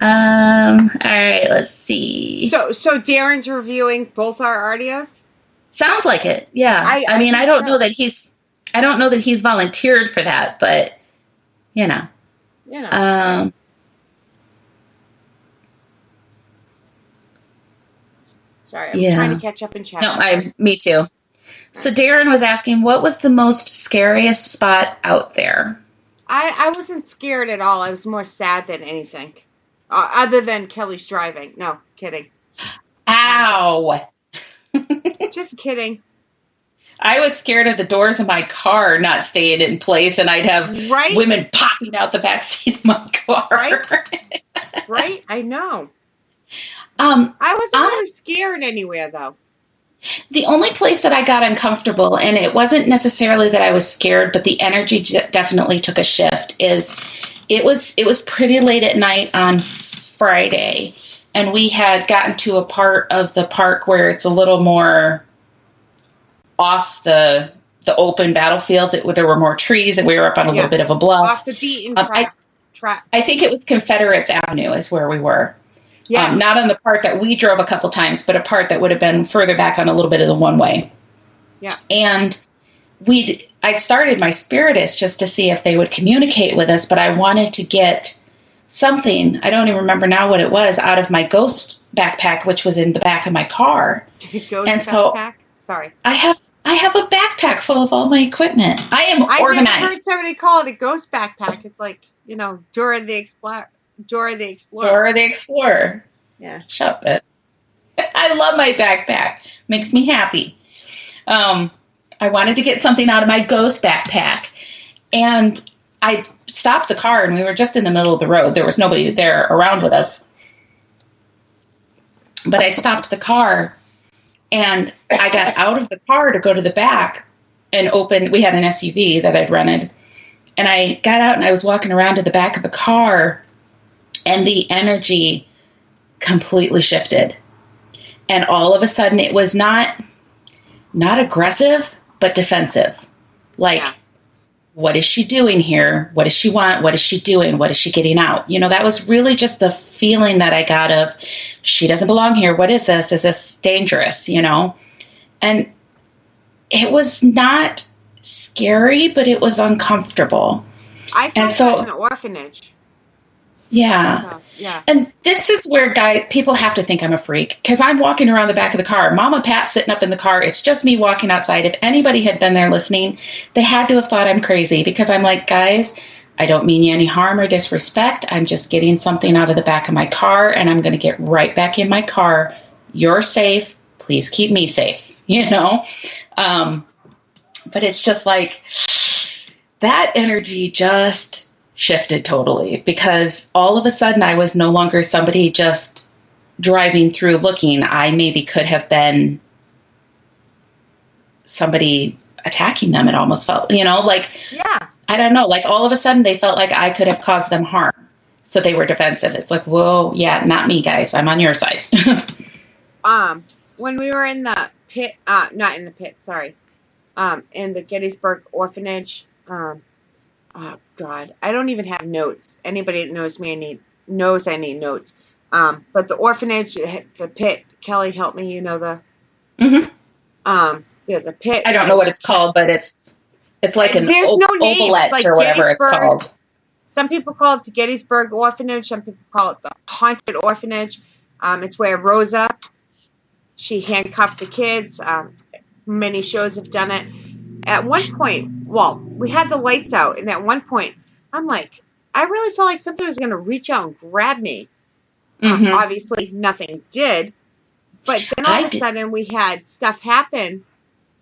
All right, let's see. So Darren's reviewing both our audios? Sounds like it. Yeah. I mean, I don't know that he's volunteered for that, but you know. Sorry, I'm trying to catch up in chat. No, me too. So Darren was asking, what was the most scariest spot out there? I wasn't scared at all. I was more sad than anything. Other than Kelly's driving. No, kidding. Ow. Just kidding. I was scared of the doors of my car not staying in place, and I'd have women popping out the backseat of my car. Right? I know. I wasn't really scared anywhere, though. The only place that I got uncomfortable, and it wasn't necessarily that I was scared, but the energy definitely took a shift, is it was pretty late at night on Friday, and we had gotten to a part of the park where it's a little more off the open battlefields. There were more trees, and we were up on a little bit of a bluff. Off the beaten track. I think it was Confederates Avenue is where we were. Yeah. Not on the part that we drove a couple times, but a part that would have been further back on a little bit of the one-way. Yeah. And I'd started my Spiritist just to see if they would communicate with us, but I wanted to get something, I don't even remember now what it was, out of my ghost backpack, which was in the back of my car. Backpack? Sorry. I have a backpack full of all my equipment. I am organized. I've never heard somebody call it a ghost backpack. It's like, Dora the Explorer. Dora the Explorer. Yeah. Shut it. I love my backpack. Makes me happy. I wanted to get something out of my ghost backpack. And I stopped the car, and we were just in the middle of the road. There was nobody there around with us. But I stopped the car, and I got out of the car to go to the back and open. We had an SUV that I'd rented. And I got out, and I was walking around to the back of the car, and the energy completely shifted. And all of a sudden, it was not aggressive, but defensive. Like, What is she doing here? What does she want? What is she doing? What is she getting out? That was really just the feeling that I got of, she doesn't belong here. What is this? Is this dangerous? And it was not scary, but it was uncomfortable. I felt that in the orphanage. Yeah. Yeah. And this is where people have to think I'm a freak, because I'm walking around the back of the car. Mama Pat's sitting up in the car. It's just me walking outside. If anybody had been there listening, they had to have thought I'm crazy, because I'm like, guys, I don't mean you any harm or disrespect. I'm just getting something out of the back of my car, and I'm going to get right back in my car. You're safe. Please keep me safe, But it's just like that energy just shifted totally, because all of a sudden I was no longer somebody just driving through looking. I maybe could have been somebody attacking them. It almost felt, I don't know, like all of a sudden they felt like I could have caused them harm. So they were defensive. It's like, whoa, yeah, not me, guys. I'm on your side. When we were in the pit, not in the pit, sorry, in the Gettysburg orphanage, oh God, I don't even have notes. Anybody that knows me knows I need notes. But the orphanage, the pit, Kelly, help me. There's a pit. I don't know what it's called, but it's like an ovalette like or whatever it's called. Some people call it the Gettysburg Orphanage. Some people call it the Haunted Orphanage. It's where Rosa, she handcuffed the kids. Many shows have done it. At one point, we had the lights out, and at one point, I'm like, I really felt like something was going to reach out and grab me. Obviously, nothing did. But then all of a sudden, we had stuff happen.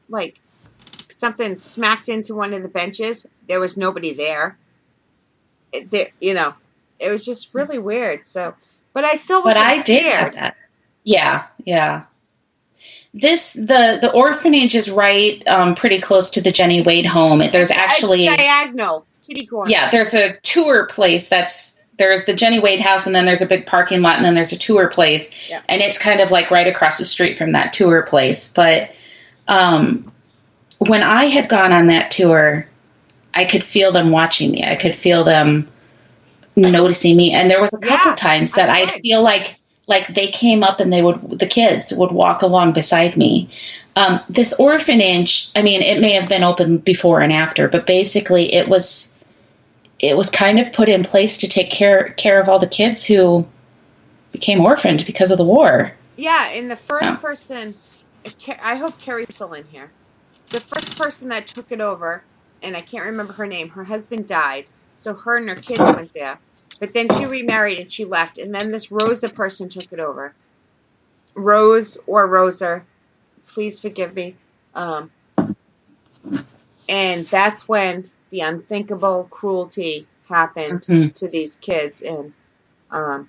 Like, something smacked into one of the benches. There was nobody there. It was just really weird. So, but I still wasn't But I did have scared. that. Yeah. The orphanage is right pretty close to the Jenny Wade home. There's actually it's diagonal, kitty corner. Yeah, there's a tour place there's the Jenny Wade house, and then there's a big parking lot, and then there's a tour place. Yeah. And it's kind of like right across the street from that tour place. But when I had gone on that tour, I could feel them watching me. I could feel them noticing me. And there was a couple times that I'd feel like they came up and the kids would walk along beside me. This orphanage, I mean, it may have been open before and after, but basically it was kind of put in place to take care of all the kids who became orphaned because of the war. Yeah, and the first person, I hope Carrie's still in here. The first person that took it over, and I can't remember her name, her husband died, so her and her kids went there. But then she remarried and she left, and then this Rosa person took it over. Rose or Rosa, please forgive me. And that's when the unthinkable cruelty happened to these kids. And a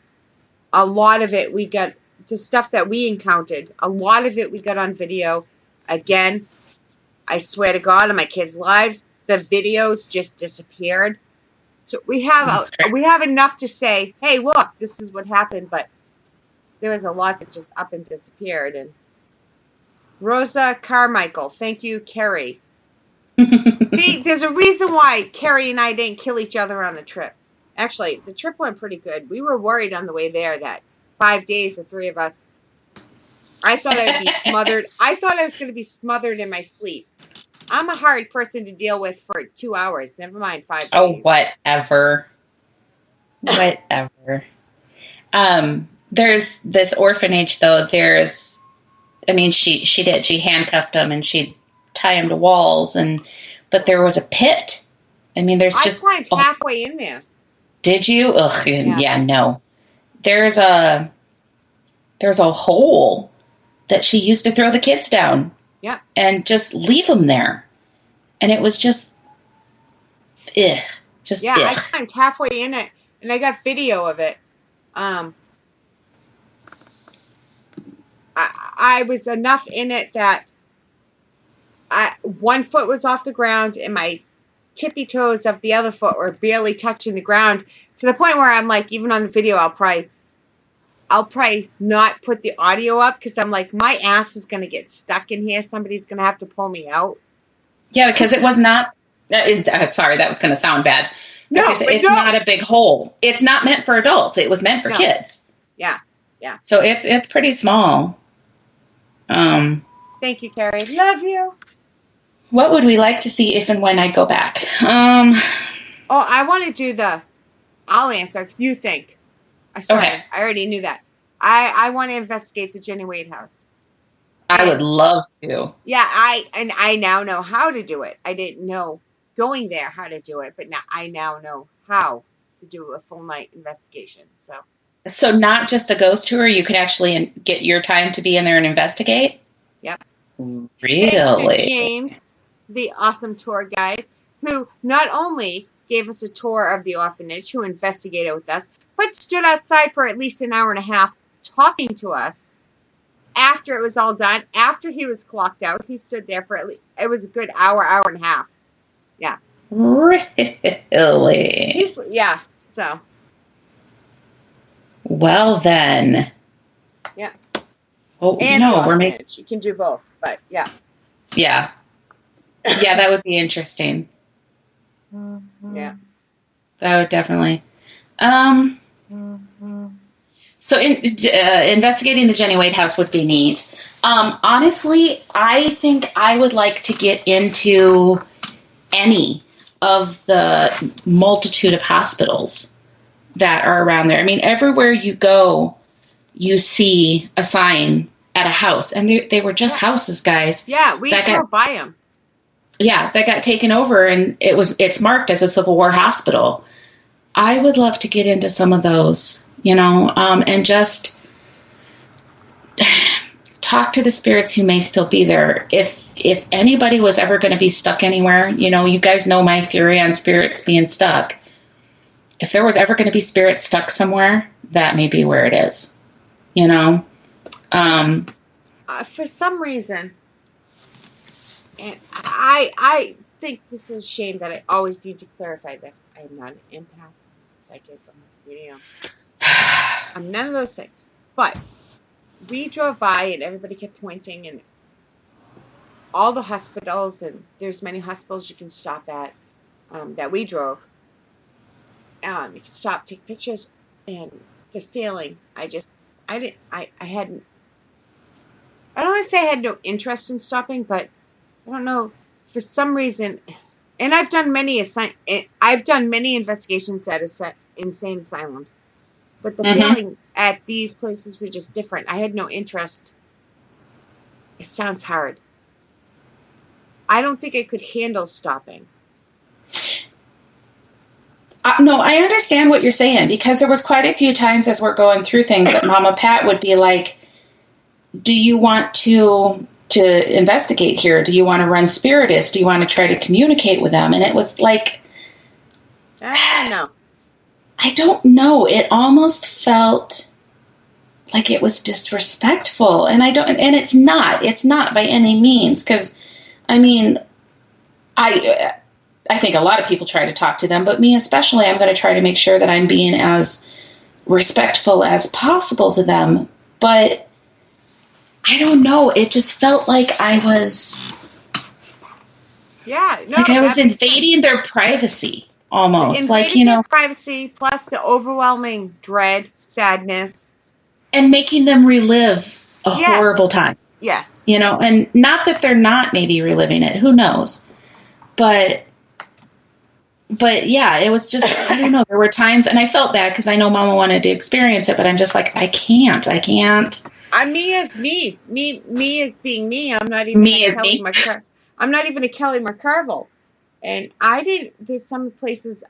lot of it, we got the stuff that we encountered. A lot of it we got on video. Again, I swear to God, on my kids' lives, the videos just disappeared. So we have enough to say, hey, look, this is what happened. But there was a lot that just up and disappeared. And Rosa Carmichael, thank you, Carrie. See, there's a reason why Carrie and I didn't kill each other on the trip. Actually, the trip went pretty good. We were worried on the way there that 5 days, the three of us, I thought I'd be smothered. I thought I was going to be smothered in my sleep. I'm a hard person to deal with for 2 hours. Never mind 5 days. Oh, whatever. There's this orphanage, though. She handcuffed them and she'd tie them to walls, but there was a pit. I mean, I climbed halfway in there. Did you? Ugh, yeah, no. There's a hole that she used to throw the kids down. Yeah. And just leave them there. And it was just, I climbed halfway in it, and I got video of it. I was enough in it that one foot was off the ground, and my tippy toes of the other foot were barely touching the ground, to the point where I'm like, even on the video, I'll probably not put the audio up, because I'm like, my ass is going to get stuck in here. Somebody's going to have to pull me out. Yeah, because it was not, sorry, that was going to sound bad. It's not a big hole. It's not meant for adults. It was meant for kids. Yeah. So it's pretty small. Thank you, Carrie. Love you. What would we like to see if and when I go back? I want to do I'll answer. You think. Sorry, okay. I already knew that. I want to investigate the Jenny Wade house. I would love to. Yeah, I now know how to do it. I didn't know going there how to do it, but now I know how to do a full night investigation. So not just a ghost tour, you could actually get your time to be in there and investigate? Yep. Really? Thanks to James, the awesome tour guide, who not only gave us a tour of the orphanage, who investigated with us, but stood outside for at least an hour and a half talking to us after it was all done. After he was clocked out, he stood there for it was a good hour and a half. Yeah. Really? So. Well, then. Yeah. Oh, and no, we're making. You can do both, but yeah. Yeah. Yeah, that would be interesting. Yeah. That would definitely. So investigating the Jenny Wade house would be neat. Honestly, I think I would like to get into any of the multitude of hospitals that are around there. I mean, everywhere you go, you see a sign at a house, and they were just houses, guys. Yeah, we drove by them. Yeah, that got taken over, and it's marked as a Civil War hospital. I would love to get into some of those, and just talk to the spirits who may still be there. If anybody was ever going to be stuck anywhere, you guys know my theory on spirits being stuck. If there was ever going to be spirits stuck somewhere, that may be where it is. For some reason, and I think this is a shame that I always need to clarify this. I am not an empath, psychic, I'm a medium. I'm none of those things. But we drove by and everybody kept pointing, and all the hospitals, and there's many hospitals you can stop at that we drove. You can stop, take pictures, and the feeling. I don't want to say I had no interest in stopping, but I don't know, for some reason, and I've done many investigations at insane asylums, but the feeling at these places were just different. I had no interest. It sounds hard. I don't think I could handle stopping. No, I understand what you're saying, because there was quite a few times as we're going through things that Mama Pat would be like, do you want to investigate here? Do you want to run spiritists? Do you want to try to communicate with them? And it was like, I don't know. It almost felt like it was disrespectful. And it's not by any means. 'Cause I mean, I think a lot of people try to talk to them, but me especially, I'm going to try to make sure that I'm being as respectful as possible to them. But I don't know. It just felt like I was, I was invading their privacy almost. Invading their privacy, plus the overwhelming dread, sadness, and making them relive a horrible time. Yes. And not that they're not maybe reliving it. Who knows? But yeah, it was just, I don't know. There were times, and I felt bad because I know Mama wanted to experience it, but I'm just like, I can't. Me as me. Me as being me. I'm not even I'm not even a Kelly McCarville. And there's some places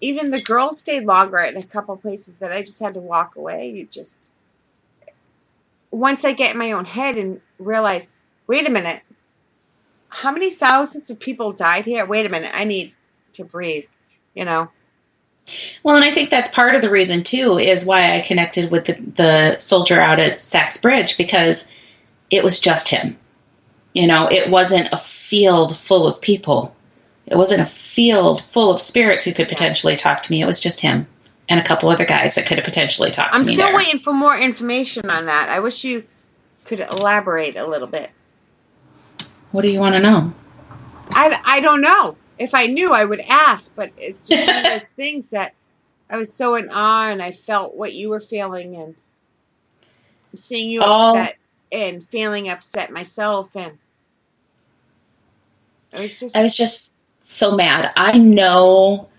even the girls stayed longer at a couple places that I just had to walk away. Once I get in my own head and realize, wait a minute, how many thousands of people died here? Wait a minute, I need to breathe, Well, and I think that's part of the reason too, is why I connected with the soldier out at Sachs Bridge, because it was just him. It wasn't a field full of people. It wasn't a field full of spirits who could potentially talk to me. It was just him and a couple other guys that could have potentially talked to me. I'm still waiting for more information on that. I wish you could elaborate a little bit. What do you want to know? I don't know. If I knew, I would ask, but it's just one of those things that I was so in awe, and I felt what you were feeling, and seeing you upset and feeling upset myself, and I was just so mad. I know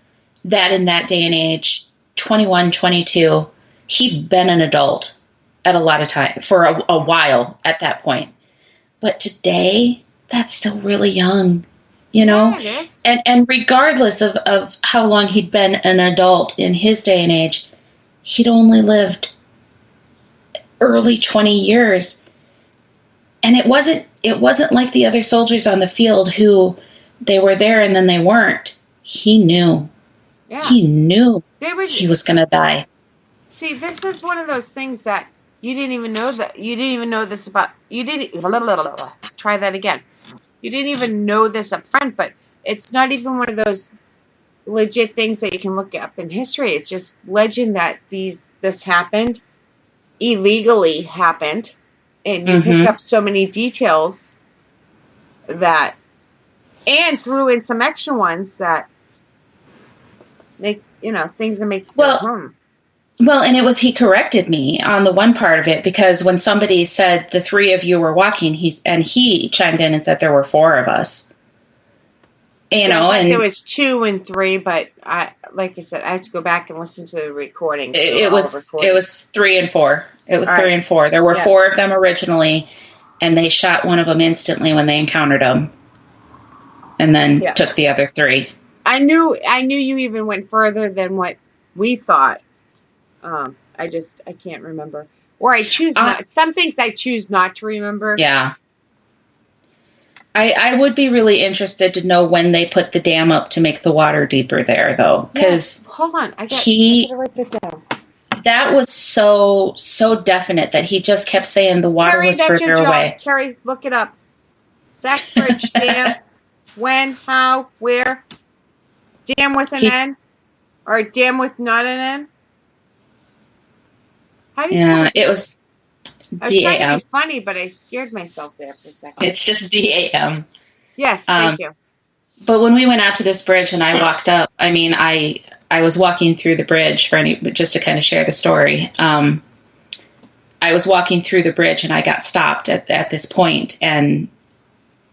that in that day and age, 21, 22, he'd been an adult at a lot of time, for a while at that point. But today, that's still really young, Yeah, it is. And regardless of how long he'd been an adult in his day and age, he'd only lived early 20 years. And it wasn't like the other soldiers on the field who they were there and then they weren't. He knew. Yeah. He knew he was going to die. See, this is one of those things that you didn't even know this about. Try that again. You didn't even know this up front, but it's not even one of those legit things that you can look up in history. It's just legend that this happened, illegally happened, and you picked up so many details that, and threw in some extra ones that makes, things that make you go, Well, and he corrected me on the one part of it, because when somebody said the three of you were walking, he chimed in and said there were four of us. And there was 2 and 3, but like I said, I have to go back and listen to the recording. It was 3 and 4. It was 3 and 4. There were 4 of them originally, and they shot one of them instantly when they encountered them, and then took the other 3. I knew you even went further than what we thought. I can't remember. Or I choose not. Some things I choose not to remember. Yeah. I would be really interested to know when they put the dam up to make the water deeper there, though. Because hold on. I gotta write that down. That was so definite that he just kept saying the water Carrie, was that's further your job. away. Carrie, look it up. Saxbridge Dam. When, how, where? Dam with an N? Or dam with not an N? How do you spell it? It was I was D-A-M. trying to be funny, but I scared myself there for a second. It's just D-A-M. Yes, thank you. But when we went out to this bridge and I walked up, I mean, I was walking through the bridge just to kind of share the story. I was walking through the bridge and I got stopped at this point, and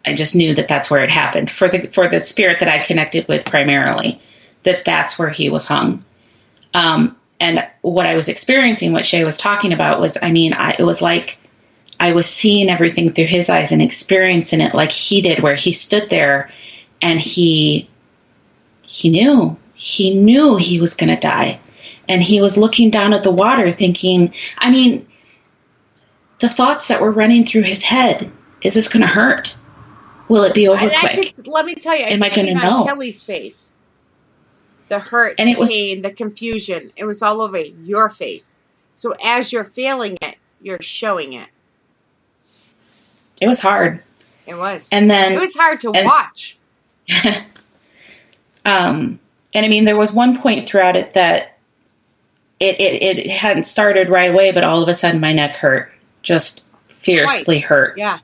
I just knew that that's where it happened for the spirit that I connected with primarily, that's where he was hung. And what I was experiencing, what Shay was talking about was, I mean, it was like I was seeing everything through his eyes and experiencing it like he did, where he stood there and he knew he was going to die. And he was looking down at the water thinking, I mean, the thoughts that were running through his head, is this going to hurt? Will it be over quick? Let me tell you, Am I going to know? Kelly's face. The hurt, and the pain, the confusion. It was all over your face. So as you're feeling it, you're showing it. It was hard. It was. And then it was hard to watch. And I mean, there was one point throughout it that it hadn't started right away, but all of a sudden my neck hurt, just fiercely hurt. Yeah.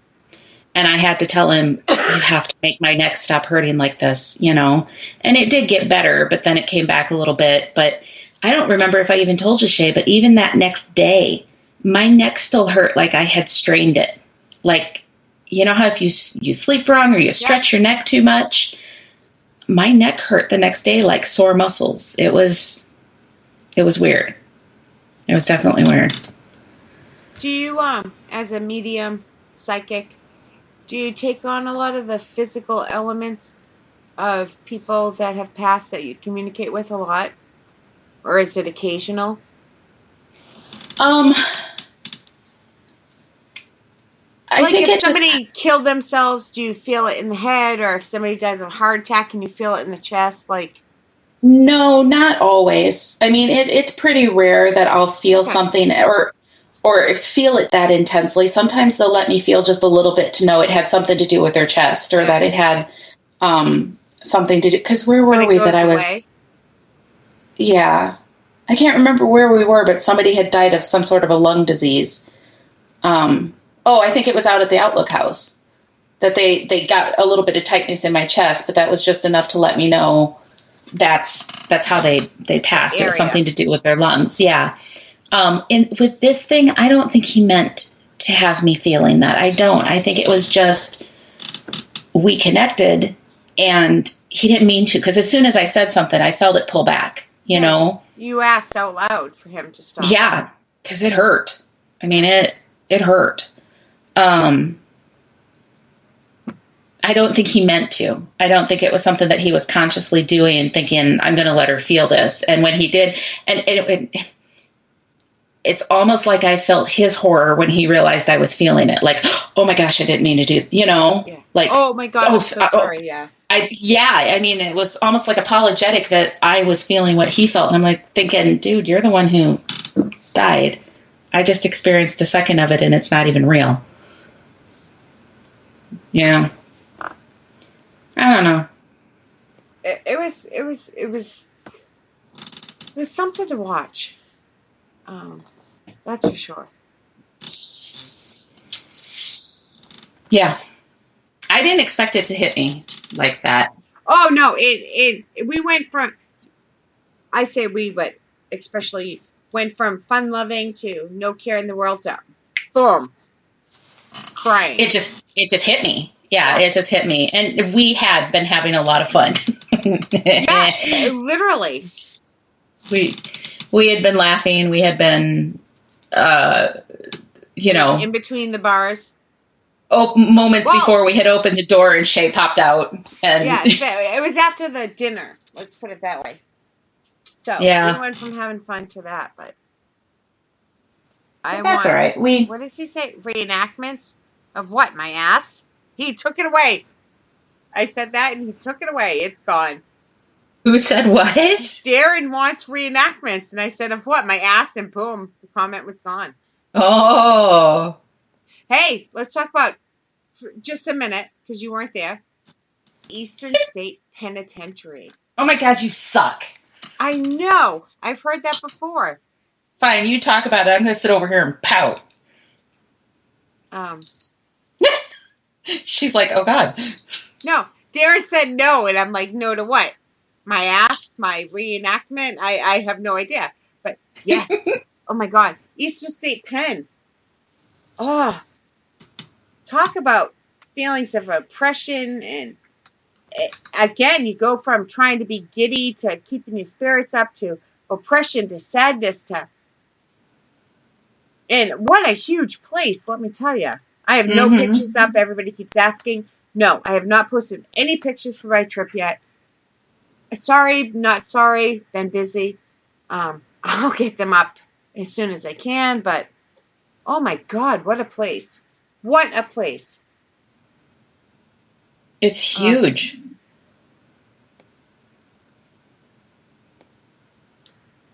And I had to tell him, you have to make my neck stop hurting like this, you know. And it did get better, but then it came back a little bit. But I don't remember if I even told you, Shay, but even that next day, my neck still hurt like I had strained it. Like, you know how if you sleep wrong or you stretch your neck too much? My neck hurt the next day like sore muscles. It was weird. It was definitely weird. Do you, as a medium psychic, do you take on a lot of the physical elements of people that have passed that you communicate with a lot? Or is it occasional? I think if somebody killed themselves, do you feel it in the head? Or if somebody dies of a heart attack, can you feel it in the chest? No, not always. I mean, it's pretty rare that I'll feel something or feel it that intensely. Sometimes they'll let me feel just a little bit to know it had something to do with their chest, or that it had something to do. Because where were we that I was? Away. Yeah, I can't remember where we were, but somebody had died of some sort of a lung disease. I think it was out at the Outlook House that they got a little bit of tightness in my chest, but that was just enough to let me know that's how they passed. It was something to do with their lungs. Yeah. And with this thing, I don't think he meant to have me feeling that. I don't. I think it was just we connected, and he didn't mean to. Because as soon as I said something, I felt it pull back. You know. You asked out loud for him to stop. Yeah, because it hurt. I mean, it hurt. I don't think he meant to. I don't think it was something that he was consciously doing and thinking, I'm going to let her feel this. And when he did, and it's almost like I felt his horror when he realized I was feeling it. Like, oh my gosh, I didn't mean to do, like, oh my God, I'm so sorry. Yeah. I mean, it was almost like apologetic that I was feeling what he felt. And I'm like thinking, dude, you're the one who died. I just experienced a second of it and it's not even real. Yeah. I don't know. It was something to watch. That's for sure. Yeah. I didn't expect it to hit me like that. Oh no, we went from, I say we, but especially went from fun loving to no care in the world to boom, crying. It just hit me. Yeah, it just hit me. And we had been having a lot of fun. Yeah, literally. We had been laughing. We had been, in between the bars. Moments before we had opened the door and Shay popped out. And yeah, it was after the dinner. Let's put it that way. So we went from having fun to that, but That's all right. What does he say? Reenactments of what? My ass? He took it away. I said that and he took it away. It's gone. Who said what? Darren wants reenactments. And I said, of what? My ass? And boom, the comment was gone. Oh. Hey, let's talk about, for just a minute, because you weren't there, Eastern State Penitentiary. Oh my God, you suck. I know. I've heard that before. Fine, you talk about it. I'm going to sit over here and pout. She's like, oh God. No, Darren said no, and I'm like, no to what? My ass? My reenactment? I have no idea. But yes. Oh my God. Eastern State Pen. Oh. Talk about feelings of oppression. And again, you go from trying to be giddy to keeping your spirits up to oppression to sadness to. And what a huge place, let me tell you. I have no pictures up. Everybody keeps asking. No, I have not posted any pictures for my trip yet. Sorry, not sorry. Been busy. I'll get them up as soon as I can. But, oh my God, what a place. What a place. It's huge.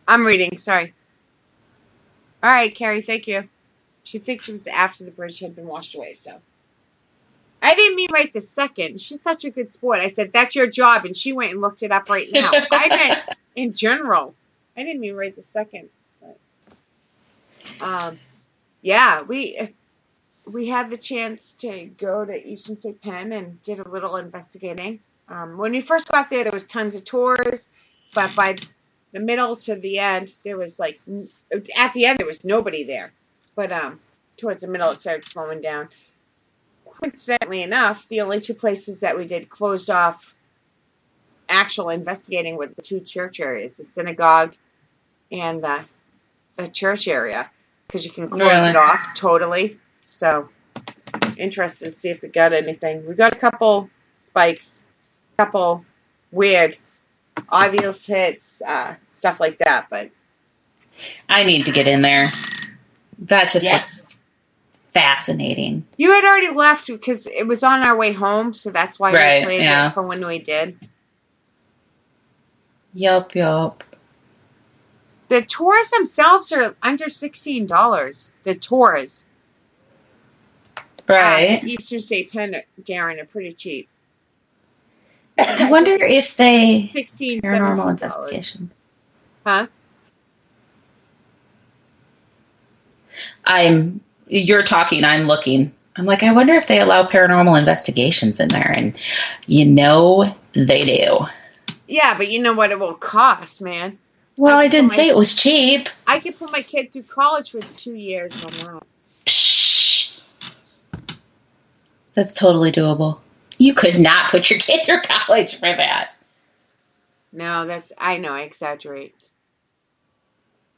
I'm reading, sorry. All right, Carrie, thank you. She thinks it was after the bridge had been washed away, so. I didn't mean right this second. She's such a good sport. I said, that's your job, and she went and looked it up right now. I meant in general. I didn't mean right this second. But, yeah, we had the chance to go to Eastern State Pen and did a little investigating. When we first got there was tons of tours, but by the middle to the end, there was at the end, there was nobody there. But towards the middle, it started slowing down. Coincidentally enough, the only two places that we did closed off actual investigating were the two church areas, the synagogue and the church area, because you can close it off totally. So, interested to see if we got anything. We got a couple spikes, a couple weird obvious hits, stuff like that, but I need to get in there. That just looks fascinating. You had already left because it was on our way home, so that's why we played it for when we did. Yup. The tours themselves are under $16. The tours. Right. Eastern State Pen, Darren, are pretty cheap. I wonder if they... 16, paranormal $17. investigations. Huh? You're talking, I'm looking. I'm like, I wonder if they allow paranormal investigations in there. And they do. Yeah, but you know what it will cost, man. Well, I didn't say it was cheap. I could put my kid through college for 2 years on that. Psh. That's totally doable. You could not put your kid through college for that. No, I know, I exaggerate.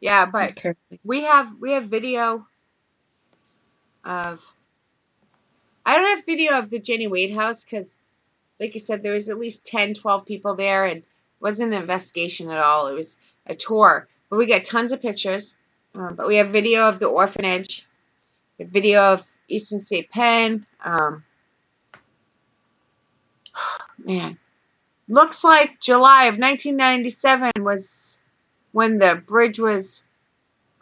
Yeah, but we have video of... I don't have video of the Jenny Wade house because, like I said, there was at least 10, 12 people there, and it wasn't an investigation at all. It was a tour. But we got tons of pictures. But we have video of the orphanage, the video of Eastern State Pen. Man. Looks like July of 1997 was when the bridge was...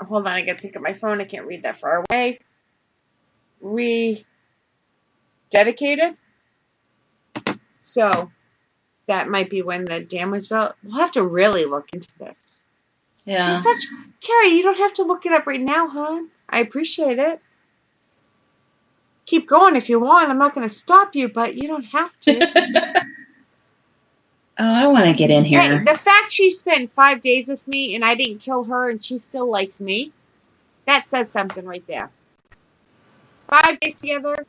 Hold on, I gotta pick up my phone. I can't read that far away. Rededicated. So that might be when the dam was built. We'll have to really look into this. Yeah. Carrie, you don't have to look it up right now, hon. I appreciate it. Keep going if you want. I'm not going to stop you, but you don't have to. Oh, I want to get in here. Hey, the fact she spent 5 days with me and I didn't kill her and she still likes me, that says something right there. 5 days together,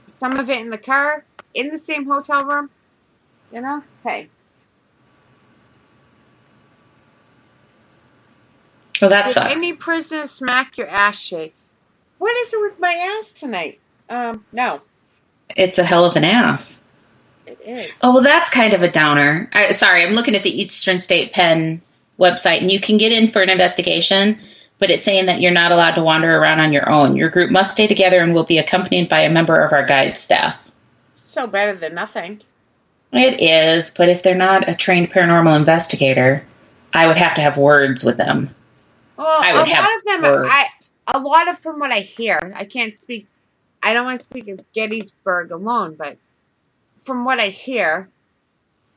some of it in the car, in the same hotel room, hey. Well, that Did sucks. any prisoner smack your ass, Shay? What is it with my ass tonight? No. It's a hell of an ass. It is. Oh, well, that's kind of a downer. Sorry, I'm looking at the Eastern State Pen website, and you can get in for an investigation, but it's saying that you're not allowed to wander around on your own. Your group must stay together and will be accompanied by a member of our guide staff. So better than nothing. It is, but if they're not a trained paranormal investigator, I would have to have words with them. Well, a lot of from what I hear, I don't want to speak of Gettysburg alone, but from what I hear,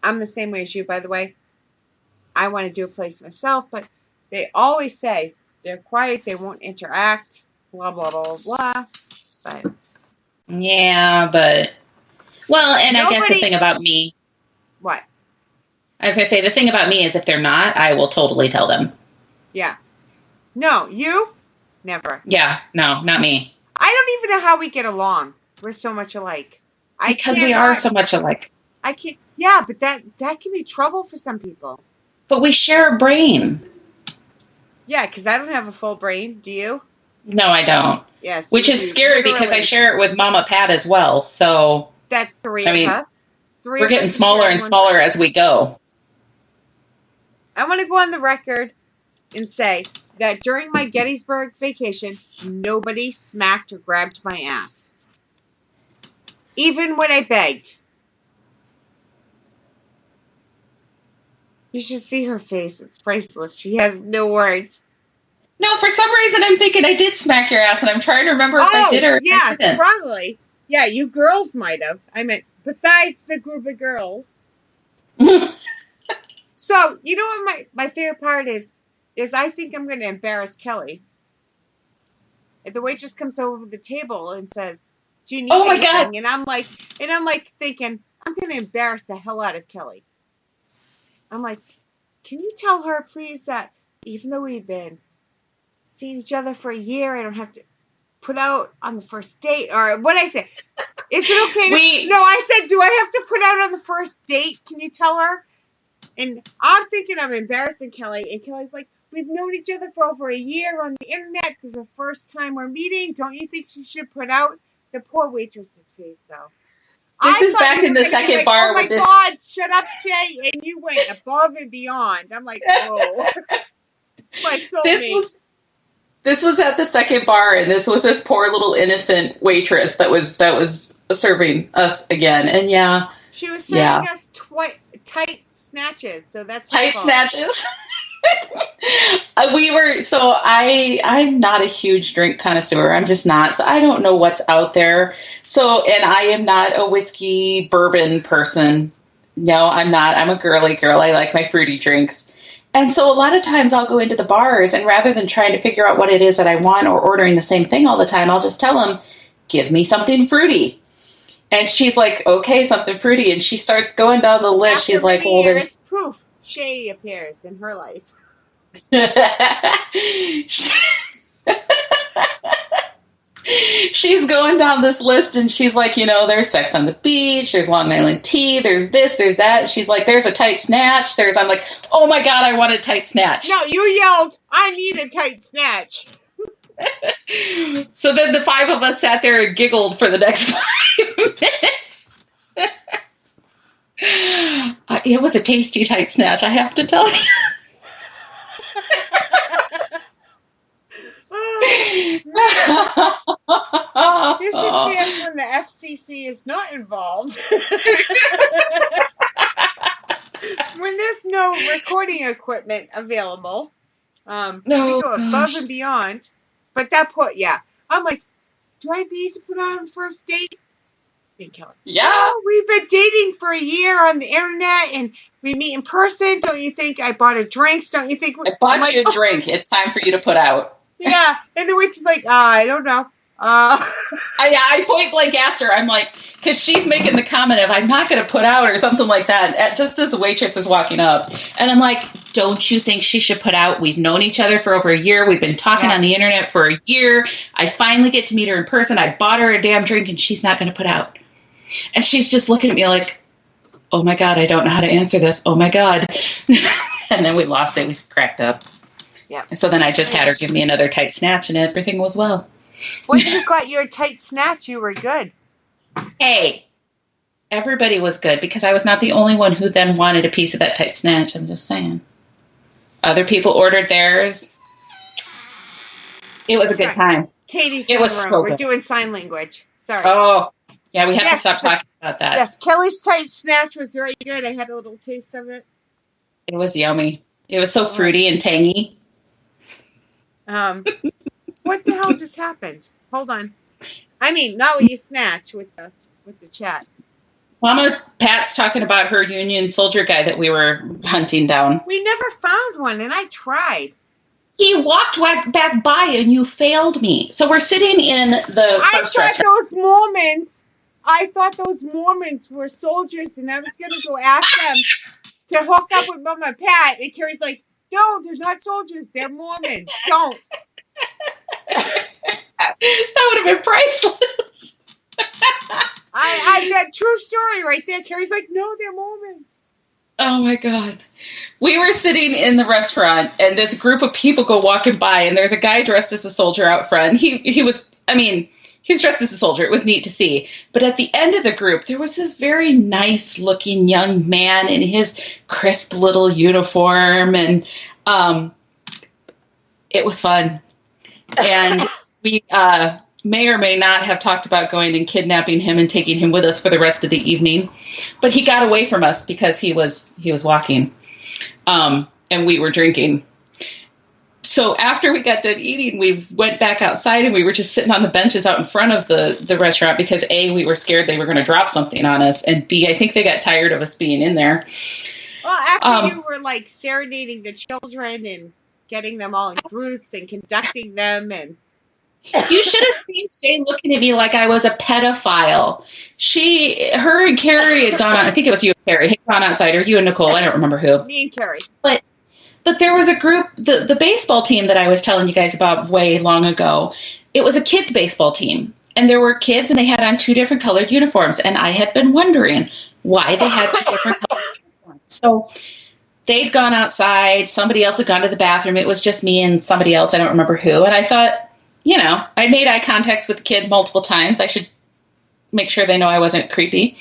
I'm the same way as you, by the way. I want to do a place myself, but they always say they're quiet, they won't interact, blah, blah, blah, blah. But yeah, well, and I guess the thing about me. What? I was going to say, the thing about me is if they're not, I will totally tell them. Yeah. No, you? Never. Yeah, no, not me. I don't even know how we get along. We're so much alike. Because we are so much alike. I can't. Yeah, but that can be trouble for some people. But we share a brain. Yeah, because I don't have a full brain. Do you? No, I don't. Yes. Which is scary because I share it with Mama Pat as well. So that's three of us. We're getting smaller and smaller as we go. I want to go on the record and say that during my Gettysburg vacation, nobody smacked or grabbed my ass. Even when I begged. You should see her face. It's priceless. She has no words. No, for some reason I'm thinking I did smack your ass, and I'm trying to remember if I did or if I didn't. Probably. Yeah, you girls might have. I meant, besides the group of girls. So, you know what my favorite part is I think I'm going to embarrass Kelly. If the waitress comes over the table and says, "Do you need anything?" God. And I'm like thinking, I'm going to embarrass the hell out of Kelly. I'm like, can you tell her, please, that even though we've been seeing each other for a year, I don't have to put out on the first date? Or what I say? Is it okay? No, I said, do I have to put out on the first date? Can you tell her? And I'm thinking I'm embarrassing Kelly. And Kelly's like, we've known each other for over a year on the internet. This is the first time we're meeting. Don't you think she should put out? The poor waitress's face, though. This is back in the second bar. Oh my God, shut up, Shay. And you went above and beyond. I'm like, oh. It's my soulmate. This was at the second bar, and this was this poor little innocent waitress that was serving us again. And yeah. She was serving us tight snatches, so that's tight snatches. I'm not a huge drink connoisseur. I'm just not. So I don't know what's out there. So, and I am not a whiskey bourbon person. No, I'm not. I'm a girly girl. I like my fruity drinks. And so a lot of times I'll go into the bars, and rather than trying to figure out what it is that I want or ordering the same thing all the time, I'll just tell them, give me something fruity. And she's like, okay, something fruity. And she starts going down the list. After she's like, well, there's poof. Shay appears in her life. She's going down this list, and she's like, there's Sex on the Beach, there's Long Island Tea, there's this, there's that. She's like, there's a tight snatch. I'm like, oh my God, I want a tight snatch. No, you yelled, I need a tight snatch. So then the five of us sat there and giggled for the next 5 minutes. It was a tasty tight snatch, I have to tell you. You should see us when the FCC is not involved. When there's no recording equipment available, we go above and beyond. But that point, I'm like, do I need to put on a first date? Yeah. Oh, we've been dating for a year on the internet, and we meet in person. Don't you think I bought her drinks? Don't you think I bought you a drink? It's time for you to put out. Yeah, and the witch is like, I don't know. I point blank asked her. I'm like, because she's making the comment of I'm not going to put out or something like that. Just as the waitress is walking up, and I'm like, don't you think she should put out? We've known each other for over a year. We've been talking on the internet for a year. I finally get to meet her in person. I bought her a damn drink, and she's not going to put out. And she's just looking at me like, oh my God, I don't know how to answer this. Oh my God. And then we lost it. We cracked up. Yeah. So then I just had her give me another tight snatch, and everything was well. Once you got your tight snatch, you were good. Hey, everybody was good because I was not the only one who then wanted a piece of that tight snatch. I'm just saying. Other people ordered theirs. It was a good time. Katie's It in the was room. so We're good. doing sign language. Sorry. Oh, yeah, we have to Yes, stop talking about that. Yes, Kelly's tight snatch was very good. I had a little taste of it. It was yummy. It was so fruity and tangy. What the hell just happened? Hold on. I mean, not with you snatch, with the chat. Mama Pat's talking about her Union soldier guy that we were hunting down. We never found one, and I tried. He walked back by, and you failed me. So we're sitting in the first restaurant. I thought those Mormons were soldiers, and I was going to go ask them to hook up with Mama Pat. And Carrie's like, no, they're not soldiers. They're Mormons. Don't. That would have been priceless. I that true story right there. Carrie's like, no, they're Mormons. Oh, my God. We were sitting in the restaurant, and this group of people go walking by, and there's a guy dressed as a soldier out front. He was dressed as a soldier. It was neat to see. But at the end of the group, there was this very nice-looking young man in his crisp little uniform, and it was fun. And we may or may not have talked about going and kidnapping him and taking him with us for the rest of the evening. But he got away from us because he was walking, and we were drinking. So after we got done eating, we went back outside, and we were just sitting on the benches out in front of the restaurant because A, we were scared they were going to drop something on us, and B, I think they got tired of us being in there. Well, after you were like serenading the children and getting them all in groups and conducting them, and you should have seen Shay looking at me like I was a pedophile. Her and Carrie had gone out. I think it was you and Carrie had gone outside, or you and Nicole. I don't remember who. Me and Carrie. But there was a group, the baseball team that I was telling you guys about way long ago. It was a kids' baseball team. And there were kids, and they had on 2 different colored uniforms. And I had been wondering why they had 2 different colored uniforms. So they'd gone outside. Somebody else had gone to the bathroom. It was just me and somebody else. I don't remember who. And I thought, I made eye contact with the kid multiple times. I should make sure they know I wasn't creepy.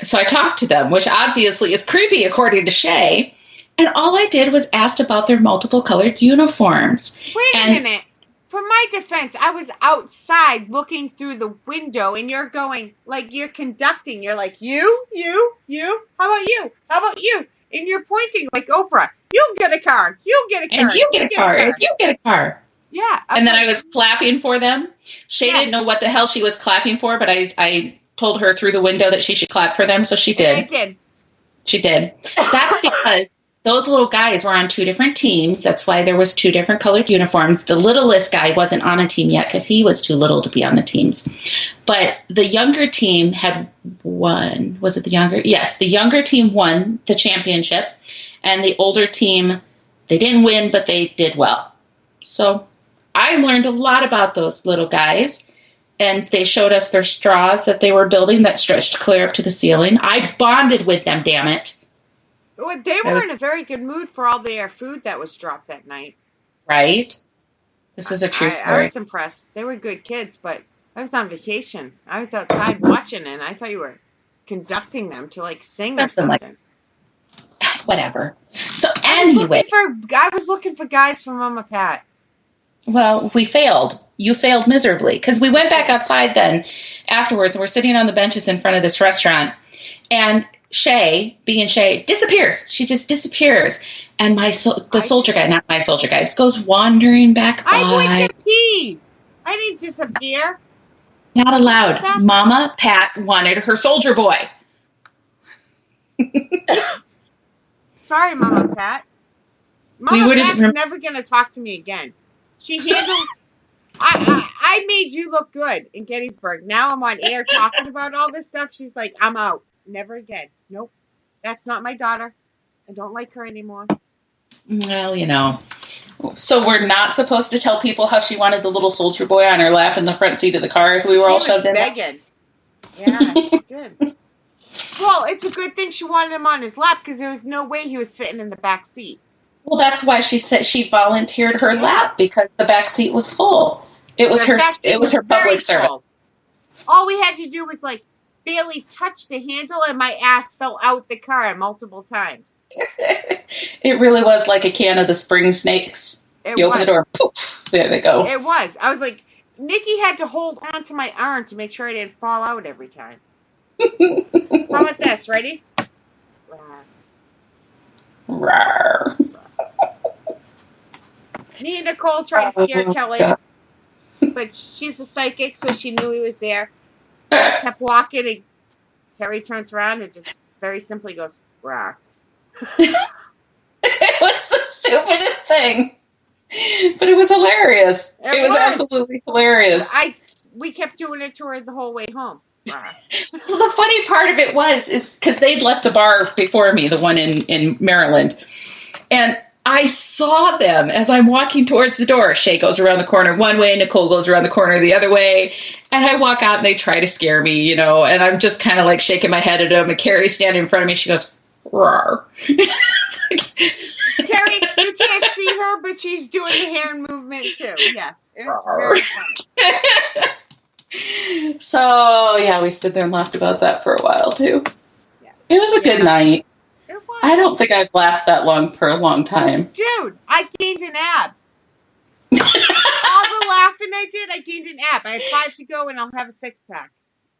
So I talked to them, which obviously is creepy according to Shay. And all I did was asked about their multiple colored uniforms. Wait a minute. For my defense, I was outside looking through the window, and you're going, like, you're conducting. You're like, you, how about you? How about you? And you're pointing like Oprah. You get a car. You get a car. And you get a car. And you get a car. Yeah. And then I was clapping for them. Shay didn't know what the hell she was clapping for, but I told her through the window that she should clap for them, so she did. I did. She did. That's because those little guys were on 2 different teams. That's why there was 2 different colored uniforms. The littlest guy wasn't on a team yet because he was too little to be on the teams. But the younger team had won. Was it the younger? Yes, the younger team won the championship. And the older team, they didn't win, but they did well. So I learned a lot about those little guys. And they showed us their straws that they were building that stretched clear up to the ceiling. I bonded with them, damn it. Well, they were in a very good mood for all their food that was dropped that night. Right? This is a true story. I was impressed. They were good kids, but I was on vacation. I was outside watching, and I thought you were conducting them to, like, sing or something. Whatever. So anyway. I was looking for guys for Mama Pat. Well, we failed. You failed miserably. Because we went back outside then afterwards, and we're sitting on the benches in front of this restaurant, and Shay, being Shay, disappears. She just disappears. And the soldier guy, not my soldier guy, just goes wandering back by. I went to pee. I didn't disappear. Not allowed. Mama Pat wanted her soldier boy. Sorry, Mama Pat. Mama Pat's never going to talk to me again. She handled... I made you look good in Gettysburg. Now I'm on air talking about all this stuff. She's like, I'm out. Never again. Nope. That's not my daughter. I don't like her anymore. Well, So we're not supposed to tell people how she wanted the little soldier boy on her lap in the front seat of the car as we were all shoved in. Begging. Yeah, she did. Well, it's a good thing she wanted him on his lap because there was no way he was fitting in the back seat. Well, that's why she said she volunteered her lap because the back seat was full. It was her public service. All we had to do was barely touch the handle, and my ass fell out the car multiple times. It really was like a can of the spring snakes. You open the door, poof. There they go. It was. I was like, Nikki had to hold on to my arm to make sure I didn't fall out every time. How about this? Ready? Rawr. Me and Nicole tried to scare Kelly, but she's a psychic, so she knew he was there. Just kept walking, and Terry turns around and just very simply goes, "Rawr." It was the stupidest thing, but it was hilarious. It was absolutely hilarious. We kept doing it to her the whole way home. Rawr. So the funny part of it is because they'd left the bar before me, the one in Maryland, and I saw them as I'm walking towards the door. Shay goes around the corner one way, Nicole goes around the corner the other way, and I walk out and they try to scare me, you know, and I'm just kind of like shaking my head at them, and Carrie's standing in front of me. She goes, "Rawr." Terry, you can't see her, but she's doing the hand movement too. Yes, it was very funny. So, yeah, we stood there and laughed about that for a while, too. Yeah. It was a good night. It was. I don't think I've laughed that long for a long time. Dude, I gained an ab. All the laughing I did, I gained an ab. I have 5 to go, and I'll have a 6-pack.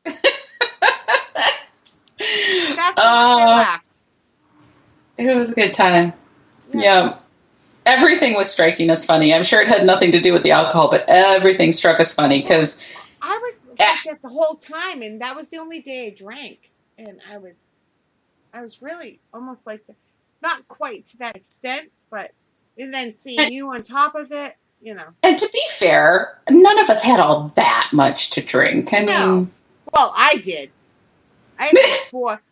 That's how much I laughed. It was a good time. Yeah. Everything was striking us funny. I'm sure it had nothing to do with the alcohol, but everything struck us funny because I was like that the whole time, and that was the only day I drank, and I was really almost like not quite to that extent, but and then seeing you on top of it, you know. And to be fair, none of us had all that much to drink. I mean, well, I did. I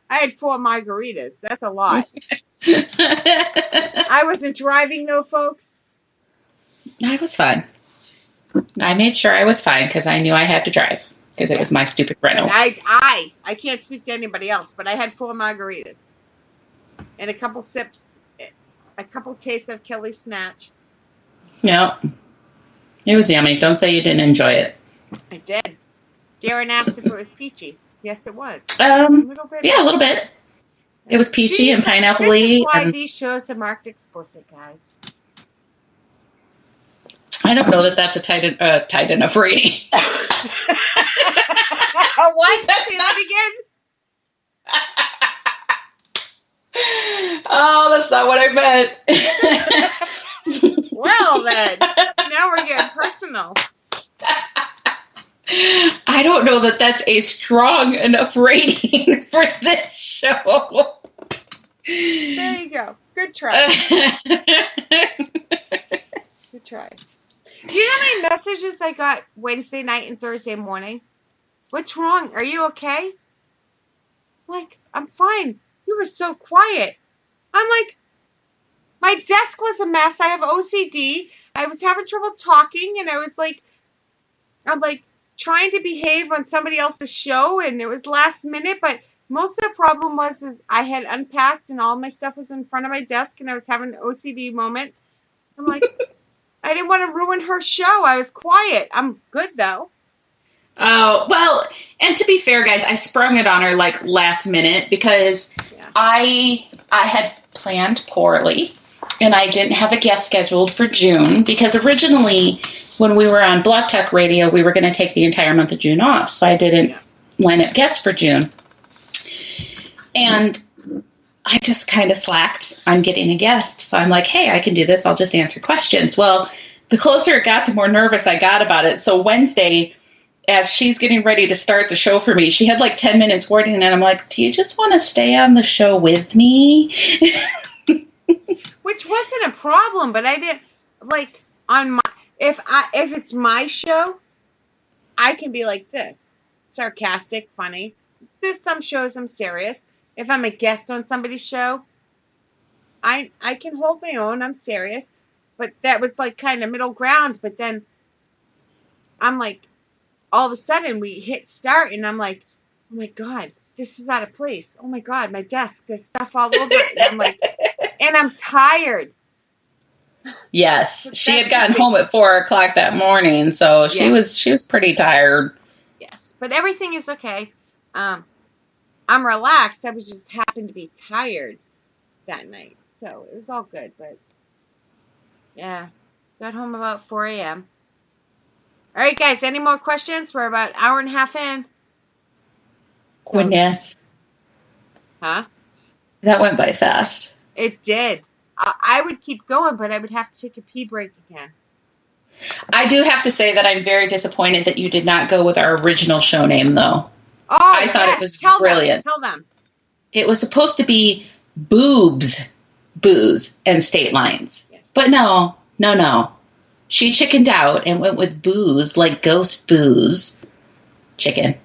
had 4 margaritas. That's a lot. I wasn't driving though, folks. I was fine. I made sure I was fine because I knew I had to drive because it was my stupid rental. I can't speak to anybody else, but I had 4 margaritas and a couple sips, a couple tastes of Kelly's Snatch. Yep. It was yummy. Don't say you didn't enjoy it. I did. Darren asked if it was peachy. Yes, it was. A little bit. Yeah, a little bit. It was peachy and pineapple-y. This is why these shows are marked explicit, guys. I don't know that that's a tight enough rating. What? Say that again? Oh, that's not what I meant. Well, then. Now we're getting personal. I don't know that that's a strong enough rating for this show. There you go. Good try. Good try. Do you know how many messages I got Wednesday night and Thursday morning? What's wrong? Are you okay? Like, I'm fine. You were so quiet. I'm like, my desk was a mess. I have OCD. I was having trouble talking, and I'm like trying to behave on somebody else's show, and it was last minute, but most of the problem is I had unpacked and all my stuff was in front of my desk, and I was having an OCD moment. I'm like, I didn't want to ruin her show. I was quiet. I'm good, though. Oh, well, and to be fair, guys, I sprung it on her, like, last minute because I had planned poorly, and I didn't have a guest scheduled for June because originally when we were on Block Talk Radio, we were going to take the entire month of June off, so I didn't line up guests for June. And I just kind of slacked on getting a guest. So I'm like, hey, I can do this. I'll just answer questions. Well, the closer it got, the more nervous I got about it. So Wednesday, as she's getting ready to start the show for me, she had like 10 minutes warning, and I'm like, do you just want to stay on the show with me? Which wasn't a problem, but I didn't, like, on my, if it's my show, I can be like this. Sarcastic, funny. There's some shows I'm serious. If I'm a guest on somebody's show, I can hold my own. I'm serious. But that was like kind of middle ground. But then I'm like, all of a sudden we hit start and I'm like, oh my God, this is out of place. Oh my God, my desk, there's stuff all over it. And I'm like, and I'm tired. Yes. She had gotten home at 4:00 that morning. So she was pretty tired. Yes. But everything is okay. I'm relaxed. I was just happened to be tired that night. So it was all good, but yeah. Got home about 4 a.m. All right, guys. Any more questions? We're about an hour and a half in. Goodness. Huh? That went by fast. It did. I would keep going, but I would have to take a pee break again. I do have to say that I'm very disappointed that you did not go with our original show name, though. Oh, I thought it was brilliant. Tell them. It was supposed to be Boobs, Booze, and State Lines. Yes. But no. She chickened out and went with Booze, like Ghost Booze. Chicken.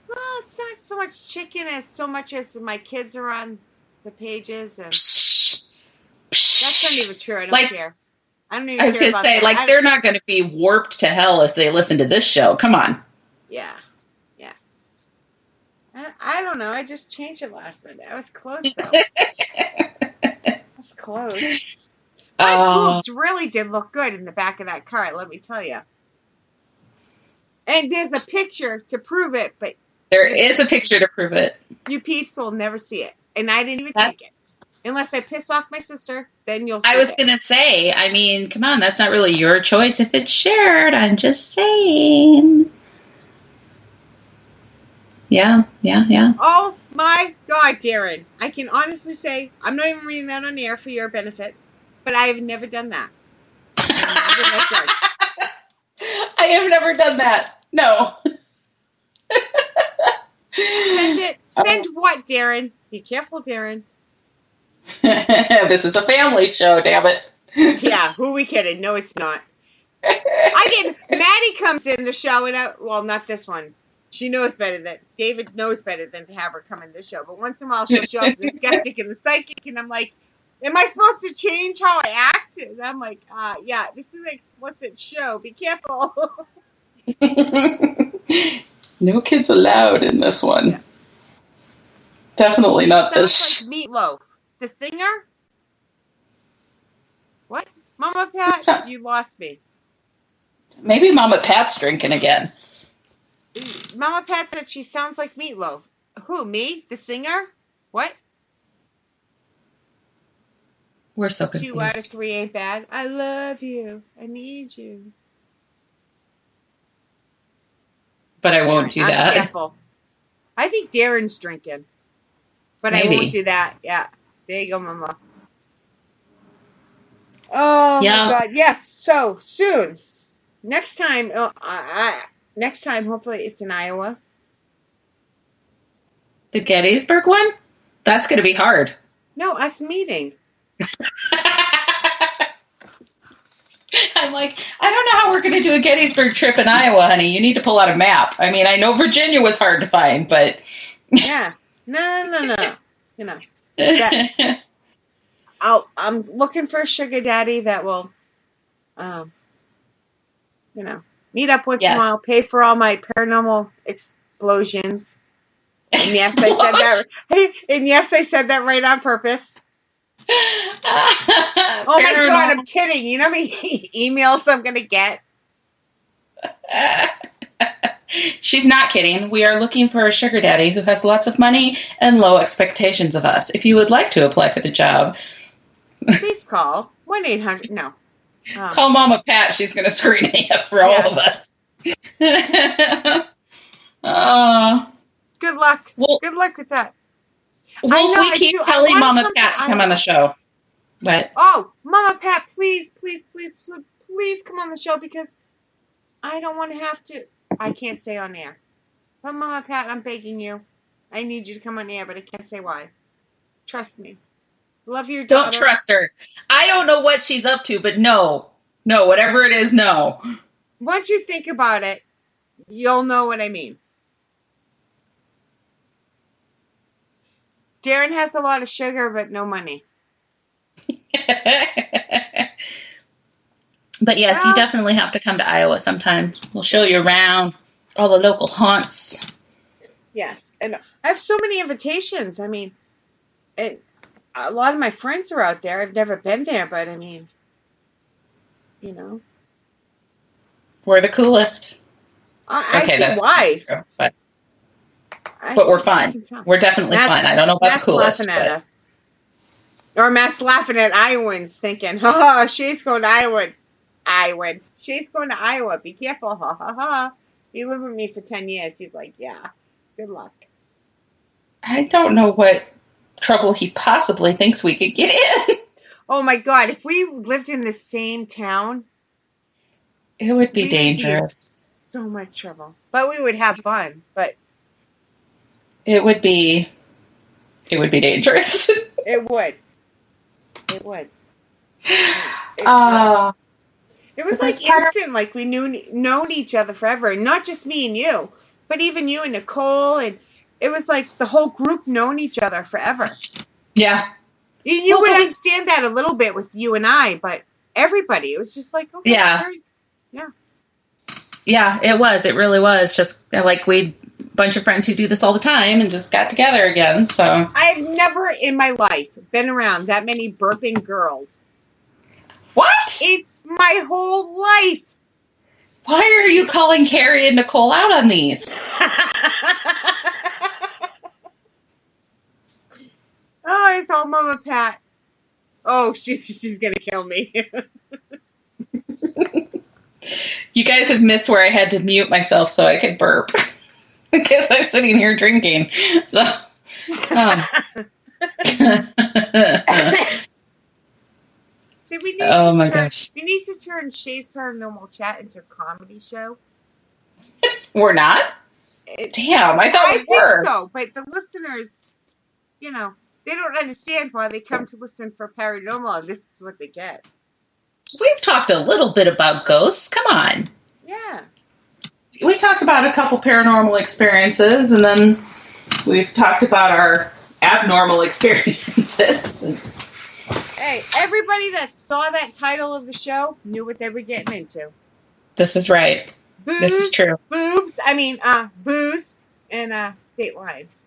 Well, it's not so much chicken as so much as my kids are on the pages. And that's not even true. I don't care. I was going to say, they're not going to be warped to hell if they listen to this show. Come on. Yeah. I don't know. I just changed it last minute. I was close, though. I was close. My boobs really did look good in the back of that car, let me tell you. And there's a picture to prove it, but... There is a picture to prove it. You peeps will never see it. And I didn't even take it. Unless I piss off my sister, then you'll see it. I was going to say, I mean, come on, that's not really your choice if it's shared. I'm just saying. Yeah. Oh, my God, Darren. I can honestly say, I'm not even reading that on air for your benefit, but I have never done that. I have never done that. No. Send what, Darren? Be careful, Darren. This is a family show, damn it. Yeah, who are we kidding? No, it's not. Maddie comes in the show, and well, not this one. She knows better than, David knows better than to have her come in this show. But once in a while, she'll show up the skeptic and the psychic, and I'm like, am I supposed to change how I act? And I'm like, yeah, this is an explicit show. Be careful. No kids allowed in this one. Yeah. Definitely not this. Sounds like Meatloaf. The singer? What? Mama Pat, you lost me. Maybe Mama Pat's drinking again. Mama Pat said she sounds like Meatloaf. Who, me? The singer? What? We're so confused. 2 out of 3 ain't bad. I love you. I need you. But I won't do that. I'm careful. I think Darren's drinking. But maybe. I won't do that. Yeah. There you go, Mama. Oh, yeah. My God. Yes. So, soon. Next time, hopefully it's in Iowa. The Gettysburg one? That's going to be hard. No, us meeting. I'm like, I don't know how we're going to do a Gettysburg trip in Iowa, honey. You need to pull out a map. I mean, I know Virginia was hard to find, but... Yeah. No. You know. I'm looking for a sugar daddy that will, meet up once in a while, pay for all my paranormal explosions. And yes, I said that. And yes, I said that right on purpose. Oh my God, I'm kidding. You know how many emails I'm going to get? She's not kidding. We are looking for a sugar daddy who has lots of money and low expectations of us. If you would like to apply for the job, please call 1-800. No. Call Mama Pat. She's going to screen it for all of us. Good luck. Good luck with that. Well, we keep telling Mama Pat to come on the show. But Mama Pat, please come on the show because I don't want to have to. I can't say on air. But Mama Pat, I'm begging you. I need you to come on air, but I can't say why. Trust me. Love your daughter. Don't trust her. I don't know what she's up to, but no, whatever it is, no. Once you think about it, you'll know what I mean. Darren has a lot of sugar, but no money. But yes, you definitely have to come to Iowa sometime. We'll show you around all the local haunts. Yes, and I have so many invitations. I mean, a lot of my friends are out there. I've never been there, but I mean, we're the coolest. I see why. True, but we're fun. We're definitely fun. I don't know about the coolest. Laughing at us. Or Matt's laughing at Iowans, thinking, "Oh, she's going to Iowa. She's going to Iowa. Be careful, ha ha ha." He lived with me for 10 years. He's like, "Yeah, good luck." I don't know what trouble he possibly thinks we could get in. Oh my God! If we lived in the same town, it would be we'd dangerous. Be in so much trouble, but we would have fun. But it would be dangerous. It would. It would. It was like instant, like we known each other forever. And not just me and you, but even you and Nicole. And it was like the whole group known each other forever. Yeah. You would understand that a little bit with you and I, but everybody, it was just like, okay, yeah. Yeah. Yeah, it was. It really was. Just like we bunch of friends who do this all the time and just got together again. So I've never in my life been around that many burping girls. What? In my whole life. Why are you calling Carrie and Nicole out on these? Oh, it's all Mama Pat. Oh, she's going to kill me. You guys have missed where I had to mute myself so I could burp. Because I'm sitting here drinking. So, See, we need to turn Shay's Paranormal Chat into a comedy show. We're not? Damn, I thought we were. I think so, but the listeners, they don't understand why they come to listen for paranormal, and this is what they get. We've talked a little bit about ghosts. Come on. Yeah. We talked about a couple paranormal experiences, and then we've talked about our abnormal experiences. Hey, everybody that saw that title of the show knew what they were getting into. This is right. This is true. Booze and state lines.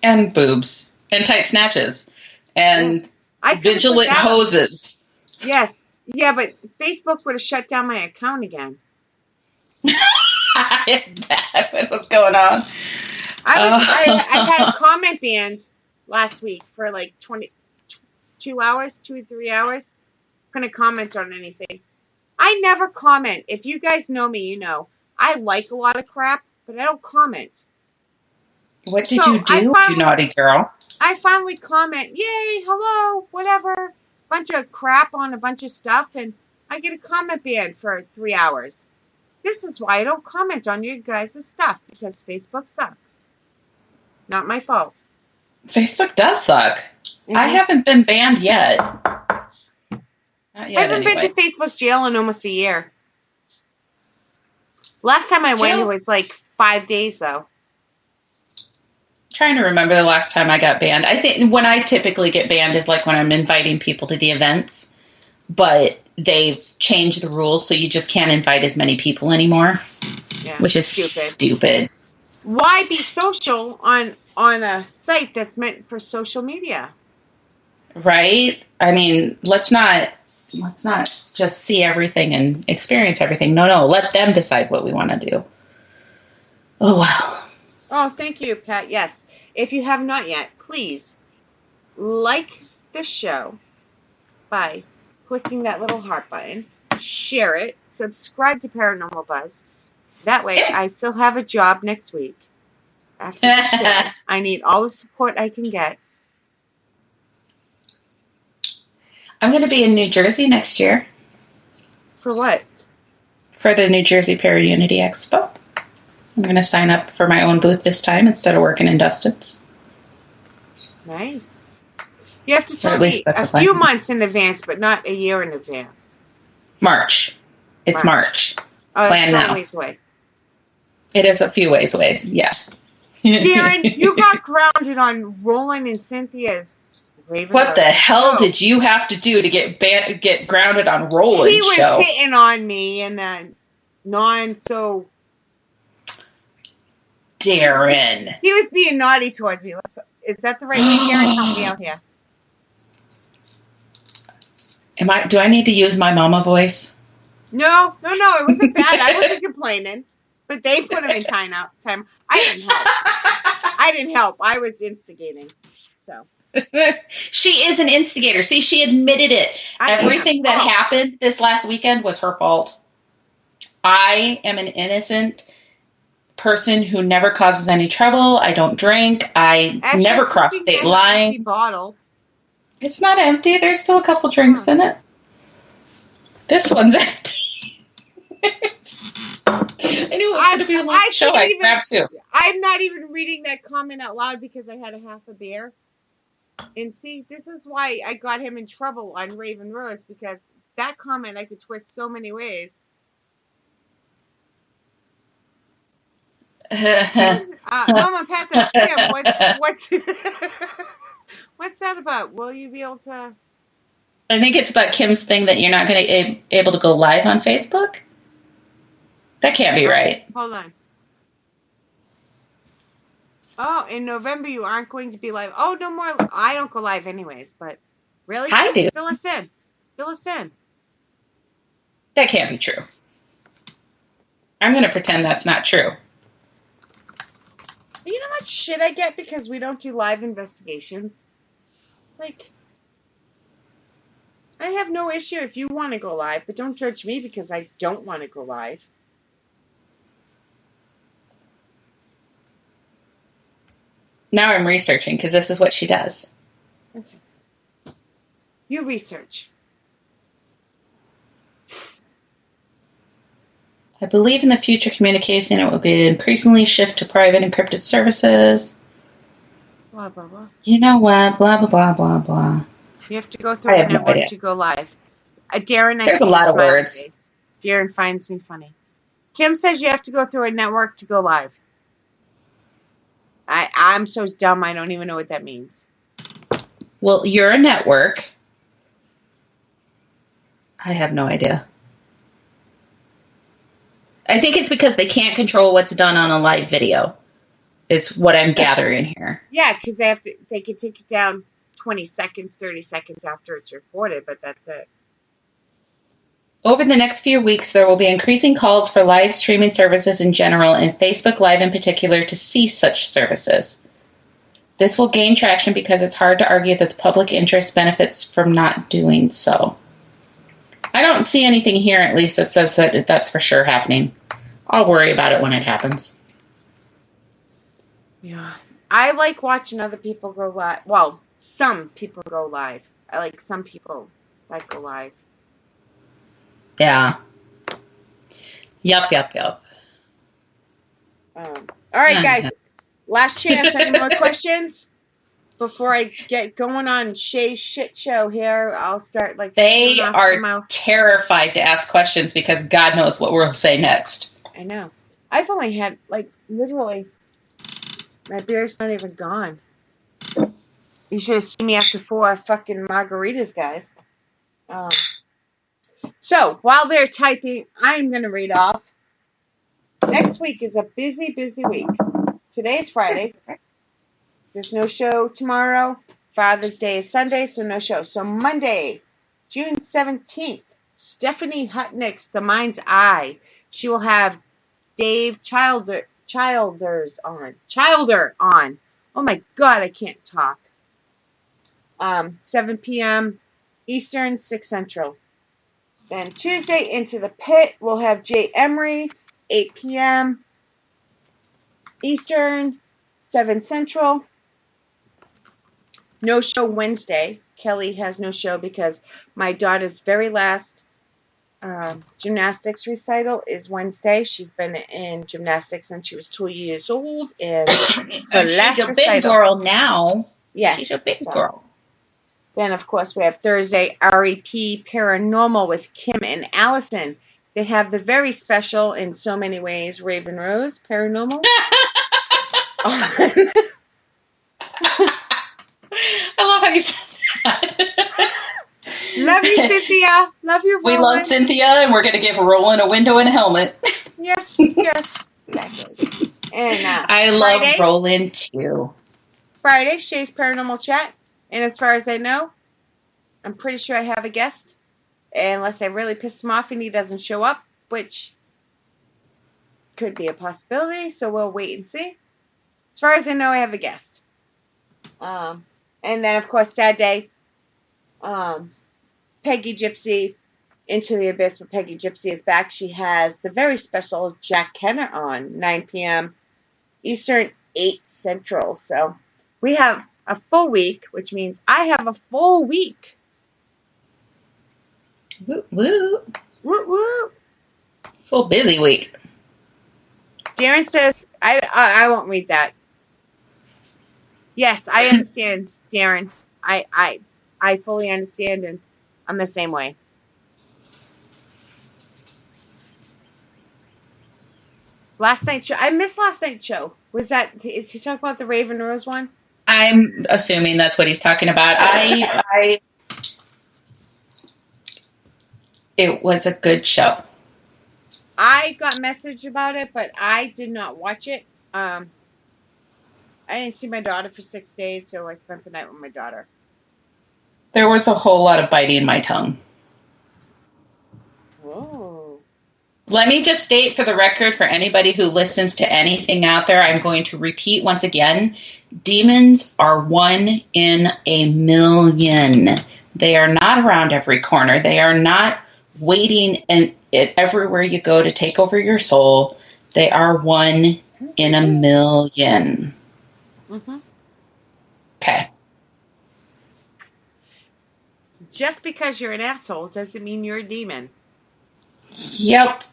And boobs. And tight snatches. And vigilant hoses. Yes. Yeah, but Facebook would have shut down my account again. What was going on? I had a comment banned last week for like 2 hours, 2 or 3 hours. Couldn't comment on anything. I never comment. If you guys know me, you know. I like a lot of crap, but I don't comment. What did you do, you naughty girl? I finally comment, yay, hello, whatever. Bunch of crap on a bunch of stuff, and I get a comment ban for 3 hours. This is why I don't comment on you guys' stuff, because Facebook sucks. Not my fault. Facebook does suck. Mm-hmm. I haven't been banned yet. Not yet, I haven't been to Facebook jail in almost a year. Last time I went, it was like 5 days, though. Trying to remember the last time I got banned. I think when I typically get banned is like when I'm inviting people to the events, but they've changed the rules so you just can't invite as many people anymore, which is stupid. Why be social on a site that's meant for social media? Right? I mean, let's not just see everything and experience everything. No, let them decide what we want to do. Oh, wow. Oh, thank you, Pat. Yes. If you have not yet, please like the show by clicking that little heart button, share it, subscribe to Paranormal Buzz. That way, I still have a job next week. After the show, I need all the support I can get. I'm going to be in New Jersey next year. For what? For the New Jersey Para-Unity Expo. I'm going to sign up for my own booth this time instead of working in Dustin's. Nice. You have to tell me a few months in advance, but not a year in advance. March. It's March. Oh, Plan it's now. some ways away. It is a few ways away, yeah. Darren, you got grounded on Roland and Cynthia's Raven. What the hell did you have to do to get grounded on Roland's show? He was hitting on me and so... Darren. He was being naughty towards me. Is that the right way, Darren? Help me out here. Do I need to use my mama voice? No. It wasn't bad. I wasn't complaining. But they put him in time. I didn't help. I was instigating. So she is an instigator. See, she admitted it. Everything that happened this last weekend was her fault. I am an innocent person who never causes any trouble. I don't drink. I never cross state lines. Empty bottle. It's not empty. There's still a couple drinks in it. This one's empty. I knew it was going to be a long show. I grabbed two. I'm not even reading that comment out loud because I had a half a beer. And see, this is why I got him in trouble on Raven Rose, because that comment I could twist so many ways. Mama Pat says, Kim, what's that about? Will you be able to? I think it's about Kim's thing that you're not going to be able to go live on Facebook. That can't be right. Hold on. Oh, in November you aren't going to be live. Oh, no more. I don't go live anyways, but really? I do. Fill us in. Fill us in. That can't be true. I'm going to pretend that's not true. You know how much shit I get because we don't do live investigations? Like, I have no issue if you want to go live, but don't judge me because I don't want to go live. Now I'm researching because this is what she does. Okay. You research. I believe in the future communication it will be increasingly shift to private encrypted services. Blah, blah, blah. You know what? Blah, blah, blah, blah, blah. You have to go through a network to go live. Darren, there's a lot of words. Face. Darren finds me funny. Kim says you have to go through a network to go live. I'm so dumb I don't even know what that means. Well, you're a network. I have no idea. I think it's because they can't control what's done on a live video. Is what I'm gathering here. Yeah, because they can take it down 20 seconds, 30 seconds after it's recorded, but that's it. Over the next few weeks, there will be increasing calls for live streaming services in general and Facebook Live in particular to cease such services. This will gain traction because it's hard to argue that the public interest benefits from not doing so. I don't see anything here, at least, that says that that's for sure happening. I'll worry about it when it happens. Yeah. I like watching other people go live. Well, some people go live. I like some people that go live. Yeah. Yup. All right, guys. Last chance. Any more questions? Before I get going on Shay's shit show here, I'll start like... They are terrified to ask questions because God knows what we'll say next. I know. I've only had, like, literally... My beer's not even gone. You should have seen me after 4 fucking margaritas, guys. So, while they're typing, I'm going to read off. Next week is a busy, busy week. Today's Friday. There's no show tomorrow. Father's Day is Sunday, so no show. So Monday, June 17th, Stephanie Hutnick's The Mind's Eye. She will have Dave Childer on. Oh my God, I can't talk. 7 p.m. Eastern, 6 Central. Then Tuesday, Into the Pit, we'll have Jay Emery, 8 p.m. Eastern, 7 Central. No show Wednesday. Kelly has no show because my daughter's very last gymnastics recital is Wednesday. She's been in gymnastics since she was 2 years old. And she's a big girl now. Yes. She's a big girl. Then, of course, we have Thursday, REP Paranormal with Kim and Allison. They have the very special, in so many ways, Raven Rose Paranormal. I love how you said that. Love you, Cynthia. Love you, Roland. We love Cynthia, and we're going to give Roland a window and a helmet. Yes, exactly. And I love Friday, Roland, too. Friday, Shay's Paranormal Chat. And as far as I know, I'm pretty sure I have a guest. Unless I really pissed him off and he doesn't show up, which could be a possibility. So we'll wait and see. As far as I know, I have a guest. And then, of course, Saturday, Peggy Gypsy, Into the Abyss with Peggy Gypsy is back. She has the very special Jack Kenner on, 9 p.m. Eastern, 8 Central. So we have a full week, which means I have a full week. Woo woo. Woo woo. Full busy week. Darren says, I won't read that. Yes, I understand, Darren. I fully understand, and I'm the same way. Last night's show. I missed last night's show. Is he talking about the Raven Rose one? I'm assuming that's what he's talking about. It was a good show. I got a message about it, but I did not watch it. I didn't see my daughter for 6 days, so I spent the night with my daughter. There was a whole lot of biting my tongue. Whoa. Let me just state for the record, for anybody who listens to anything out there, I'm going to repeat once again, demons are 1 in a million. They are not around every corner. They are not waiting everywhere you go to take over your soul. They are 1 in a million. Mm-hmm. Okay. Just because you're an asshole doesn't mean you're a demon. Yep.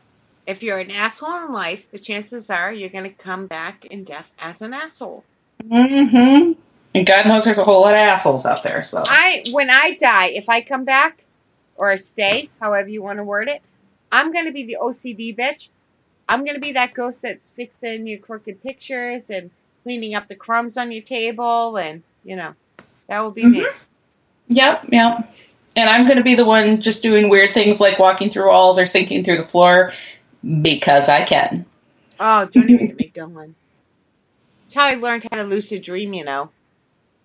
If you're an asshole in life, the chances are you're going to come back in death as an asshole. Mm-hmm. And God knows there's a whole lot of assholes out there. So when I die, if I come back or stay, however you want to word it, I'm going to be the OCD bitch. I'm going to be that ghost that's fixing your crooked pictures and cleaning up the crumbs on your table, and, that will be me. Yep. And I'm going to be the one just doing weird things like walking through walls or sinking through the floor because I can. Oh, don't even get me going. It's how I learned how to lucid dream, We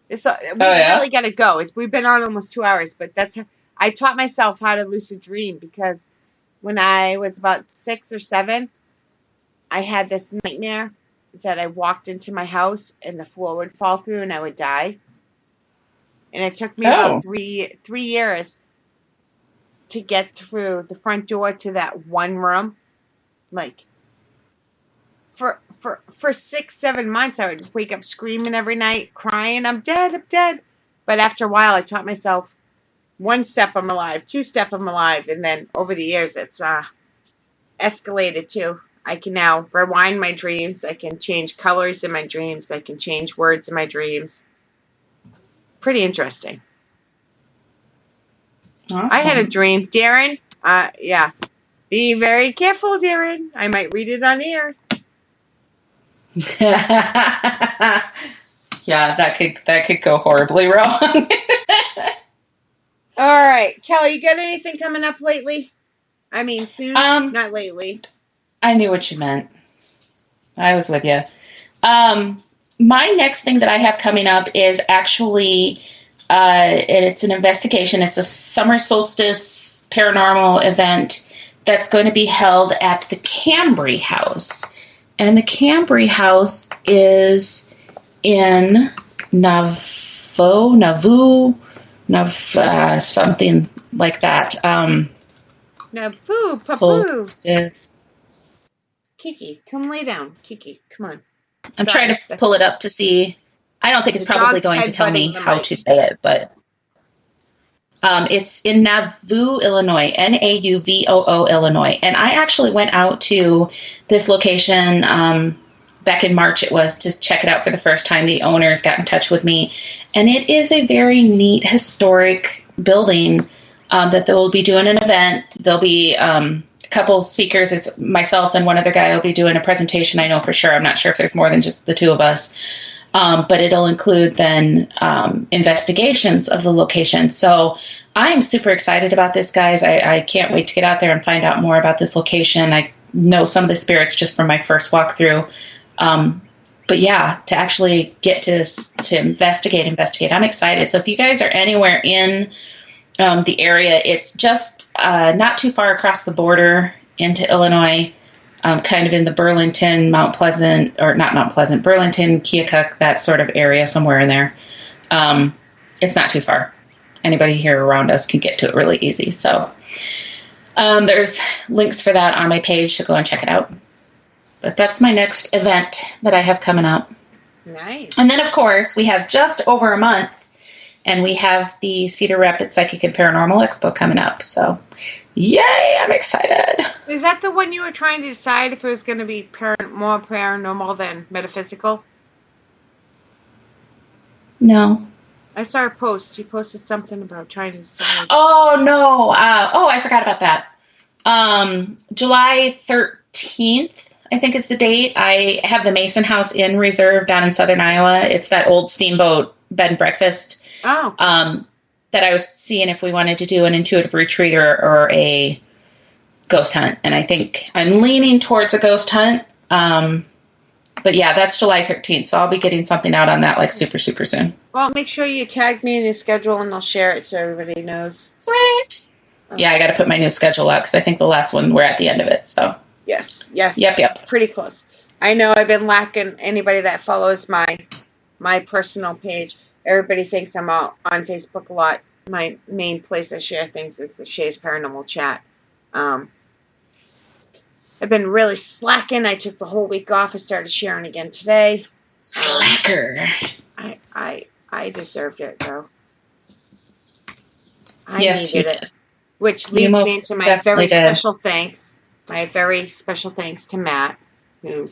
really got to go. We've been on almost 2 hours, but that's how I taught myself how to lucid dream, because when I was about 6 or 7, I had this nightmare that I walked into my house and the floor would fall through and I would die. And it took me about 3 years to get through the front door to that one room. Like, for 6-7 months, I would wake up screaming every night, crying, I'm dead. But after a while, I taught myself 1 step, I'm alive, 2 step, I'm alive. And then over the years, it's escalated too. I can now rewind my dreams. I can change colors in my dreams. I can change words in my dreams. Pretty interesting. Awesome. I had a dream. Darren, yeah. Be very careful, Darren. I might read it on air. Yeah, that could go horribly wrong. All right. Kelly, you got anything coming up lately? I mean, soon? Not lately. I knew what you meant. I was with you. My next thing that I have coming up is actually, it's an investigation. It's a summer solstice paranormal event that's going to be held at the Cambry House. And the Cambry House is in Nauvoo, something like that. Nauvoo, Papu. Solstice. Kiki, come lay down. Kiki, come on. I'm trying to pull it up to see. I don't think it's probably going to tell me how to say it, but it's in Nauvoo, Illinois, Nauvoo, Illinois. And I actually went out to this location back in March, it was, to check it out for the first time. The owners got in touch with me, and it is a very neat, historic building that they will be doing an event. There'll be a couple speakers. It's myself and one other guy will be doing a presentation, I know for sure. I'm not sure if there's more than just the two of us. But it'll include then investigations of the location. So I'm super excited about this, guys. I can't wait to get out there and find out more about this location. I know some of the spirits just from my first walkthrough. But yeah, to actually get to investigate, I'm excited. So if you guys are anywhere in the area, it's just not too far across the border into Illinois. Kind of in the Burlington, Burlington, Keokuk, that sort of area, somewhere in there. it's not too far. Anybody here around us can get to it really easy. So there's links for that on my page, so go and check it out. But that's my next event that I have coming up. Nice. And then, of course, we have just over a month, and we have the Cedar Rapids Psychic and Paranormal Expo coming up. So, yay, I'm excited. Is that the one you were trying to decide if it was going to be more paranormal than metaphysical? No. I saw a post. You posted something about trying to decide. Oh, no. I forgot about that. July 13th, I think is the date. I have the Mason House Inn reserved down in southern Iowa. It's that old steamboat bed and breakfast. Oh. That I was seeing if we wanted to do an intuitive retreat or a ghost hunt. And I think I'm leaning towards a ghost hunt. But yeah, that's July 13th. So I'll be getting something out on that like super, super soon. Well, make sure you tag me in your schedule and I'll share it so everybody knows. Sweet. Yeah, I got to put my new schedule out because I think the last one we're at the end of it. So yes. Yep. Pretty close. I know I've been lacking. Anybody that follows my personal page, everybody thinks I'm out on Facebook a lot. My main place I share things is the Shay's Paranormal Chat. I've been really slacking. I took the whole week off. I started sharing again today. Slacker. I deserved it though. Yes, needed it. Which leads me into my very special thanks. My very special thanks to Matt, who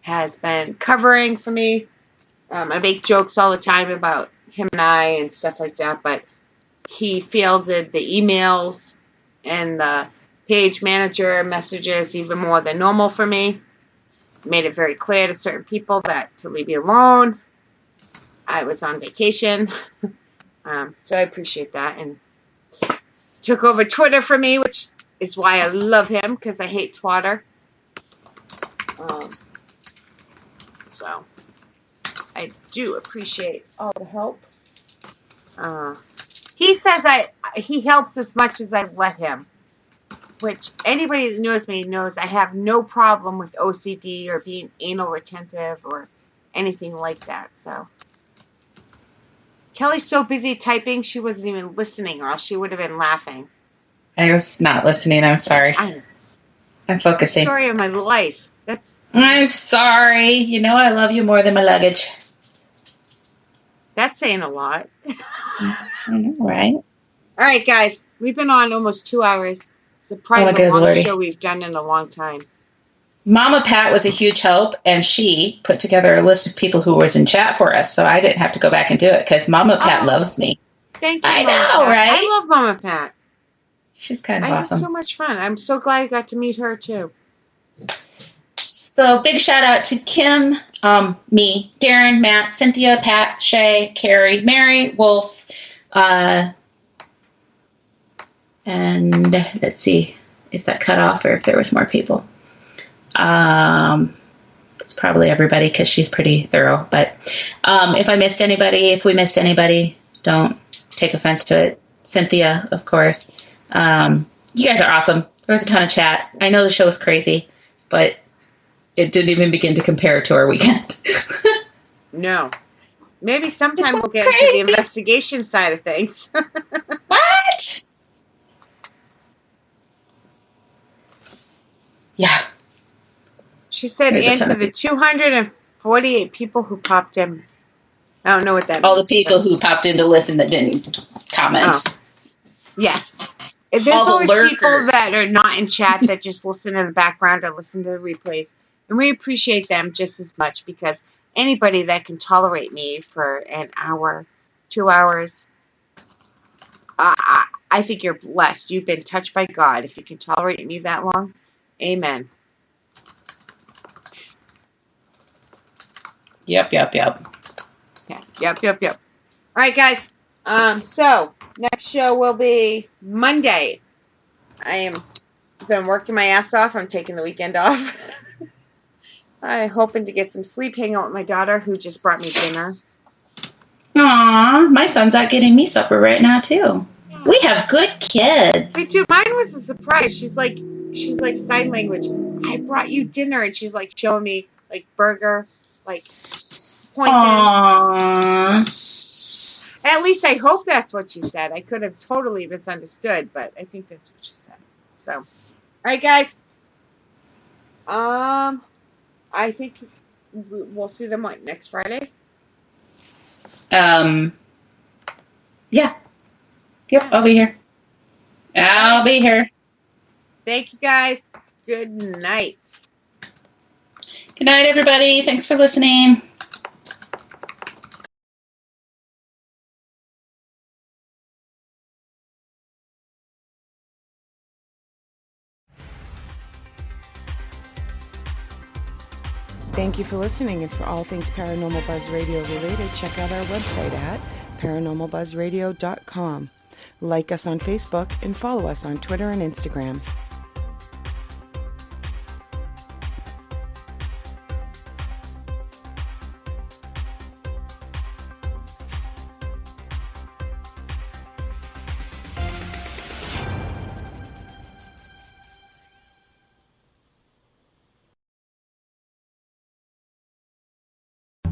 has been covering for me. I make jokes all the time about him and I and stuff like that, but he fielded the emails and the page manager messages even more than normal for me. Made it very clear to certain people that to leave me alone. I was on vacation. So I appreciate that. And took over Twitter for me, which is why I love him, because I hate Twitter. So I do appreciate all the help. He says he helps as much as I let him, which anybody that knows me knows I have no problem with OCD or being anal retentive or anything like that. So Kelly's so busy typing she wasn't even listening, or else she would have been laughing. I was not listening. I'm sorry. I'm focusing. The story of my life. I'm sorry. You know I love you more than my luggage. That's saying a lot. I know, right? All right, guys. We've been on almost 2 hours. It's probably the longest show we've done in a long time. Mama Pat was a huge help, and she put together a list of people who was in chat for us, so I didn't have to go back and do it, because Mama Pat loves me. Thank you, I Mama know, Pat. right? I love Mama Pat. She's kind of awesome. I had so much fun. I'm so glad I got to meet her, too. So big shout out to Kim, me, Darren, Matt, Cynthia, Pat, Shay, Carrie, Mary, Wolf, and let's see if that cut off or if there was more people. It's probably everybody because she's pretty thorough. But if we missed anybody, don't take offense to it. Cynthia, of course. You guys are awesome. There was a ton of chat. I know the show was crazy, but it didn't even begin to compare to our weekend. No. Maybe sometime we'll get into the investigation side of things. What? Yeah. She said answer the 248 people who popped in. I don't know what that means. All the people who popped in to listen that didn't comment. Oh. Yes. There's always people that are not in chat that just listen in the background or listen to the replays. And we appreciate them just as much, because anybody that can tolerate me for an hour, 2 hours, I think you're blessed. You've been touched by God. If you can tolerate me that long, amen. Yep. Yeah, yep. All right, guys. So next show will be Monday. I've been working my ass off. I'm taking the weekend off. I'm hoping to get some sleep, hang out with my daughter, who just brought me dinner. Aw, my son's out getting me supper right now too. Yeah. We have good kids. Me too. Mine was a surprise. She's like sign language. I brought you dinner, and she's like showing me like burger, like pointing. Aww. At least I hope that's what she said. I could have totally misunderstood, but I think that's what she said. So, all right, guys. I think we'll see them next Friday. Yeah. Yep, I'll be here. I'll be here. Thank you, guys. Good night. Good night, everybody. Thanks for listening. Thank you for listening, and for all things Paranormal Buzz Radio related, check out our website at paranormalbuzzradio.com. Like us on Facebook and follow us on Twitter and Instagram.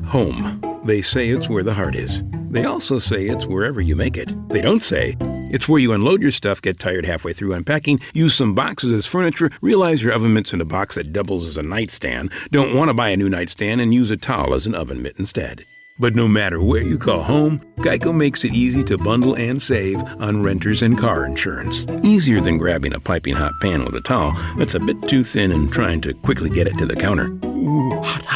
Home. They say it's where the heart is. They also say it's wherever you make it. They don't say it's where you unload your stuff, get tired halfway through unpacking, use some boxes as furniture, realize your oven mitt's in a box that doubles as a nightstand, don't want to buy a new nightstand, and use a towel as an oven mitt instead. But no matter where you call home, Geico makes it easy to bundle and save on renters and car insurance. Easier than grabbing a piping hot pan with a towel that's a bit too thin and trying to quickly get it to the counter. Ooh, hot, hot.